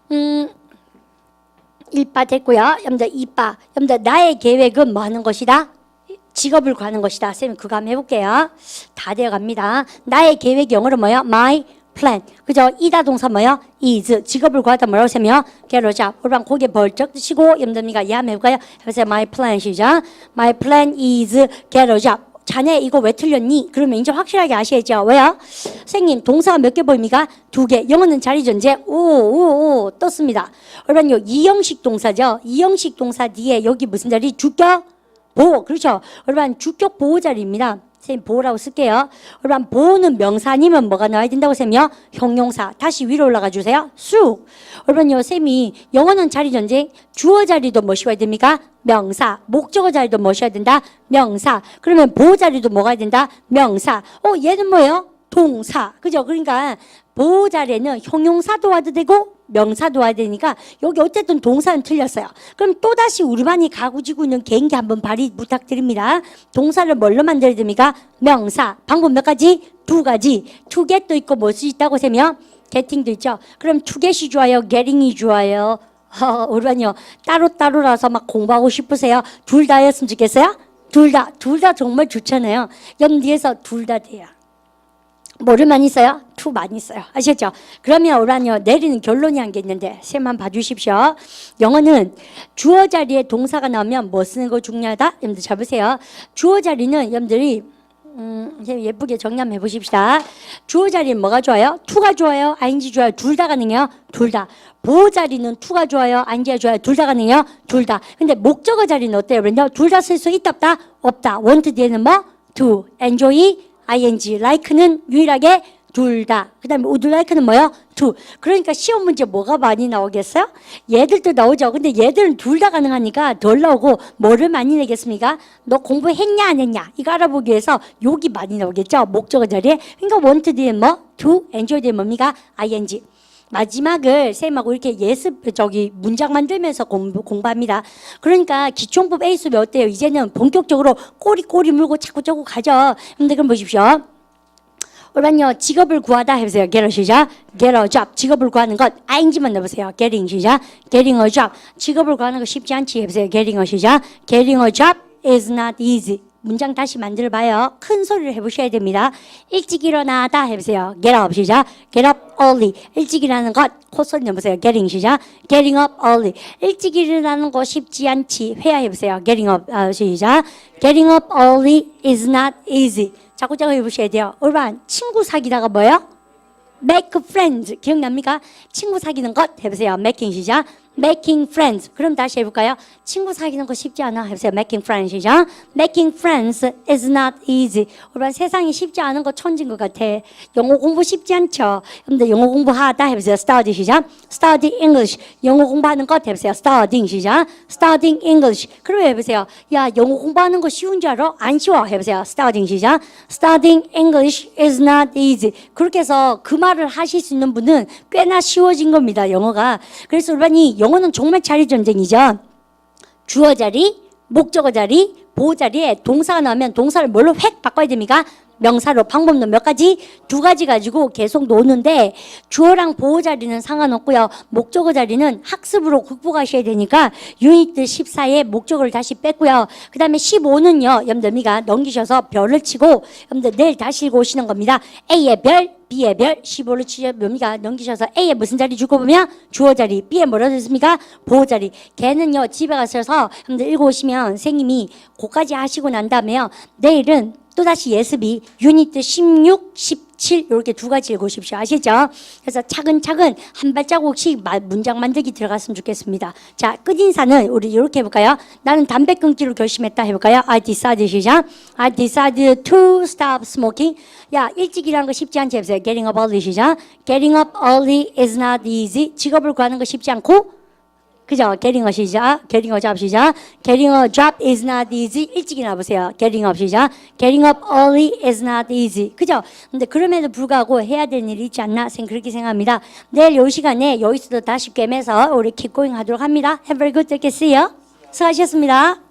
1바 됐고요. 여러분들 2바. 여러분들 나의 계획은 뭐 하는 것이다? 직업을 구하는 것이다. 쌤이 그거 한번 해볼게요. 다 되어갑니다. 나의 계획 영어로 뭐요? My plan. 그죠? 이다 동사 뭐요? is. 직업을 구하다 뭐라고 쌤이요? get a job. 여러분 고개 벌쩍 드시고 여러분들과 이해 한번 해볼까요? 해보세요. My plan 시작. My plan is get a job. 자네 이거 왜 틀렸니? 그러면 이제 확실하게 아셔야죠. 왜요? 선생님 동사가 몇 개 보입니까? 2개. 영어는 자리 전제 오 떴습니다. 여러분요 이형식 동사죠. 이형식 동사 뒤에 여기 무슨 자리? 주격 보호. 그렇죠. 여러분 주격 보호 자리입니다. 선생님 보호라고 쓸게요. 여러분 보호는 명사 아니면 뭐가 나와야 된다고 쌤이요? 형용사. 다시 위로 올라가 주세요. 쑥. 여러분요 쌤이 영어는 자리 전제 주어 자리도 뭐 씌워야 됩니까? 명사. 목적어 자리도 뭐 씌워야 된다? 명사. 그러면 보호 자리도 뭐가 해야 된다? 명사. 얘는 뭐예요? 동사. 그죠? 그러니까 보호 자리에는 형용사도 와도 되고 명사도 와야 되니까 여기 어쨌든 동사는 틀렸어요. 그럼 또다시 우리반이 가구지고 있는 개인기 한번 발휘 부탁드립니다. 동사를 뭘로 만들어야 됩니까? 명사. 방법 몇 가지? 2가지. to get도 있고 뭐 수 있다고 세면 getting도 있죠. 그럼 to get이 좋아요? getting이 좋아요? 우리반요 따로따로라서 막 공부하고 싶으세요? 둘 다였으면 좋겠어요? 둘 다 정말 좋잖아요. 연뒤에서 둘 다 돼요. 뭐를 많이 써요? to 많이 써요. 아시겠죠? 그러면 오란요 내리는 결론이 한 게 있는데 쌤만 봐주십시오. 영어는 주어 자리에 동사가 나오면 뭐 쓰는 거 중요하다? 여러분들 잘 보세요. 주어 자리는 여러분들이 예쁘게 정리 한번 해보십시다. 주어 자리는 뭐가 좋아요? to가 좋아요? ing 좋아요? 둘 다 가능해요? 둘 다. 보호 자리는 to가 좋아요? ing가 좋아요? 둘 다 가능해요? 둘 다. 근데 목적어 자리는 어때요? 그런요? 둘 다 쓸 수 있다 없다? 없다. want 뒤에는 뭐? to, enjoy, ing, like는 유일하게 둘 다. 그 다음에 would like는 뭐요? to. 그러니까 시험 문제 뭐가 많이 나오겠어요? 얘들도 나오죠. 근데 얘들은 둘 다 가능하니까 덜 나오고 뭐를 많이 내겠습니까? 너 공부했냐 안 했냐? 이거 알아보기 위해서 욕이 많이 나오겠죠. 목적어 자리에. 그러니까 want 뒤에 뭐? to, enjoy 뒤에 뭡니까? ing. 마지막을 쌤하고 이렇게 문장 만들면서 공부합니다. 그러니까 기초문법 A 수업이 어때요? 이제는 본격적으로 꼬리 물고 자꾸 가죠. 근데 그럼 보십시오. 여러분요 직업을 구하다 해보세요. get a 시작. get a job. 직업을 구하는 것 ing만 넣어보세요. getting 시작. getting a job. 직업을 구하는 거 쉽지 않지 해보세요. getting a 시작. getting a job is not easy. 문장 다시 만들어봐요. 큰 소리를 해보셔야 됩니다. 일찍 일어나다 해보세요. get up 시작. get up early. 일찍 일어나는 것 콧소리 내보세요. getting 시작. getting up early. 일찍 일어나는 거 쉽지 않지. 회화해보세요. getting up 시작. getting up early is not easy. 자꾸 해보셔야 돼요. 여러분 친구 사귀다가 뭐예요? make friends. 기억납니까? 친구 사귀는 것 해보세요. making 시작. making friends. 그럼 다시 해볼까요? 친구 사귀는 거 쉽지 않아. 해보세요. making friends 시작. making friends is not easy. 여러분 세상이 쉽지 않은 거 천진 것 같아. 영어 공부 쉽지 않죠? 근데 영어 공부하다 해보세요. study 시작. study English. 영어 공부하는 것 해보세요. studying 시작. studying English. 그럼 해보세요. 야 영어 공부하는 거 쉬운 줄 알아? 안 쉬워. 해보세요. studying 시작. studying English is not easy. 그렇게 해서 그 말을 하실 수 있는 분은 꽤나 쉬워진 겁니다. 영어가. 그래서 여러분이 영어는 정말 자리 전쟁이죠. 주어 자리, 목적어 자리, 보호 자리에 동사가 나오면 동사를 뭘로 획 바꿔야 됩니까? 명사로. 방법은 몇 가지? 2가지 가지고 계속 노는데 주어랑 보호 자리는 상관없고요. 목적어 자리는 학습으로 극복하셔야 되니까 유닛 14에 목적어를 다시 뺐고요. 그 다음에 15는요. 여러분들미가 넘기셔서 별을 치고 여러분들 내일 다시 읽고 오시는 겁니다. A의 별, B의 별, 15를 치셔 뭡니까? 넘기셔서 A에 무슨 자리 주고 보면 주어 자리, B에 뭐라 됐습니까? 보호 자리. 걔는요 집에 가셔서 여러분들 읽고 오시면 선생님이 그까지 하시고 난 다음에요. 내일은 또다시 예습이 유닛 16, 17 7 이렇게 두 가지 읽으십시오. 아시죠? 그래서 차근차근 한 발자국씩 문장 만들기 들어갔으면 좋겠습니다. 자, 끝인사는 우리 이렇게 해볼까요? 나는 담배 끊기로 결심했다 해볼까요? I decided 시작. I decided to stop smoking. 야, 일찍 일하는 거 쉽지 않지 해보세요. Getting up early 시작. Getting up early is not easy. 직업을 구하는 거 쉽지 않고 그죠? Getting a 시작. Getting a job 시작. Getting a job is not easy. 일찍 일어나 보세요. Getting up 시작. Getting up early is not easy. 그죠? 근데 그럼에도 불구하고 해야 될 일이 있지 않나? 그렇게 생각합니다. 내일 이 시간에 여기서도 다시 꿰매서 우리 keep going 하도록 합니다. Have a very good day. See you. 수고하셨습니다.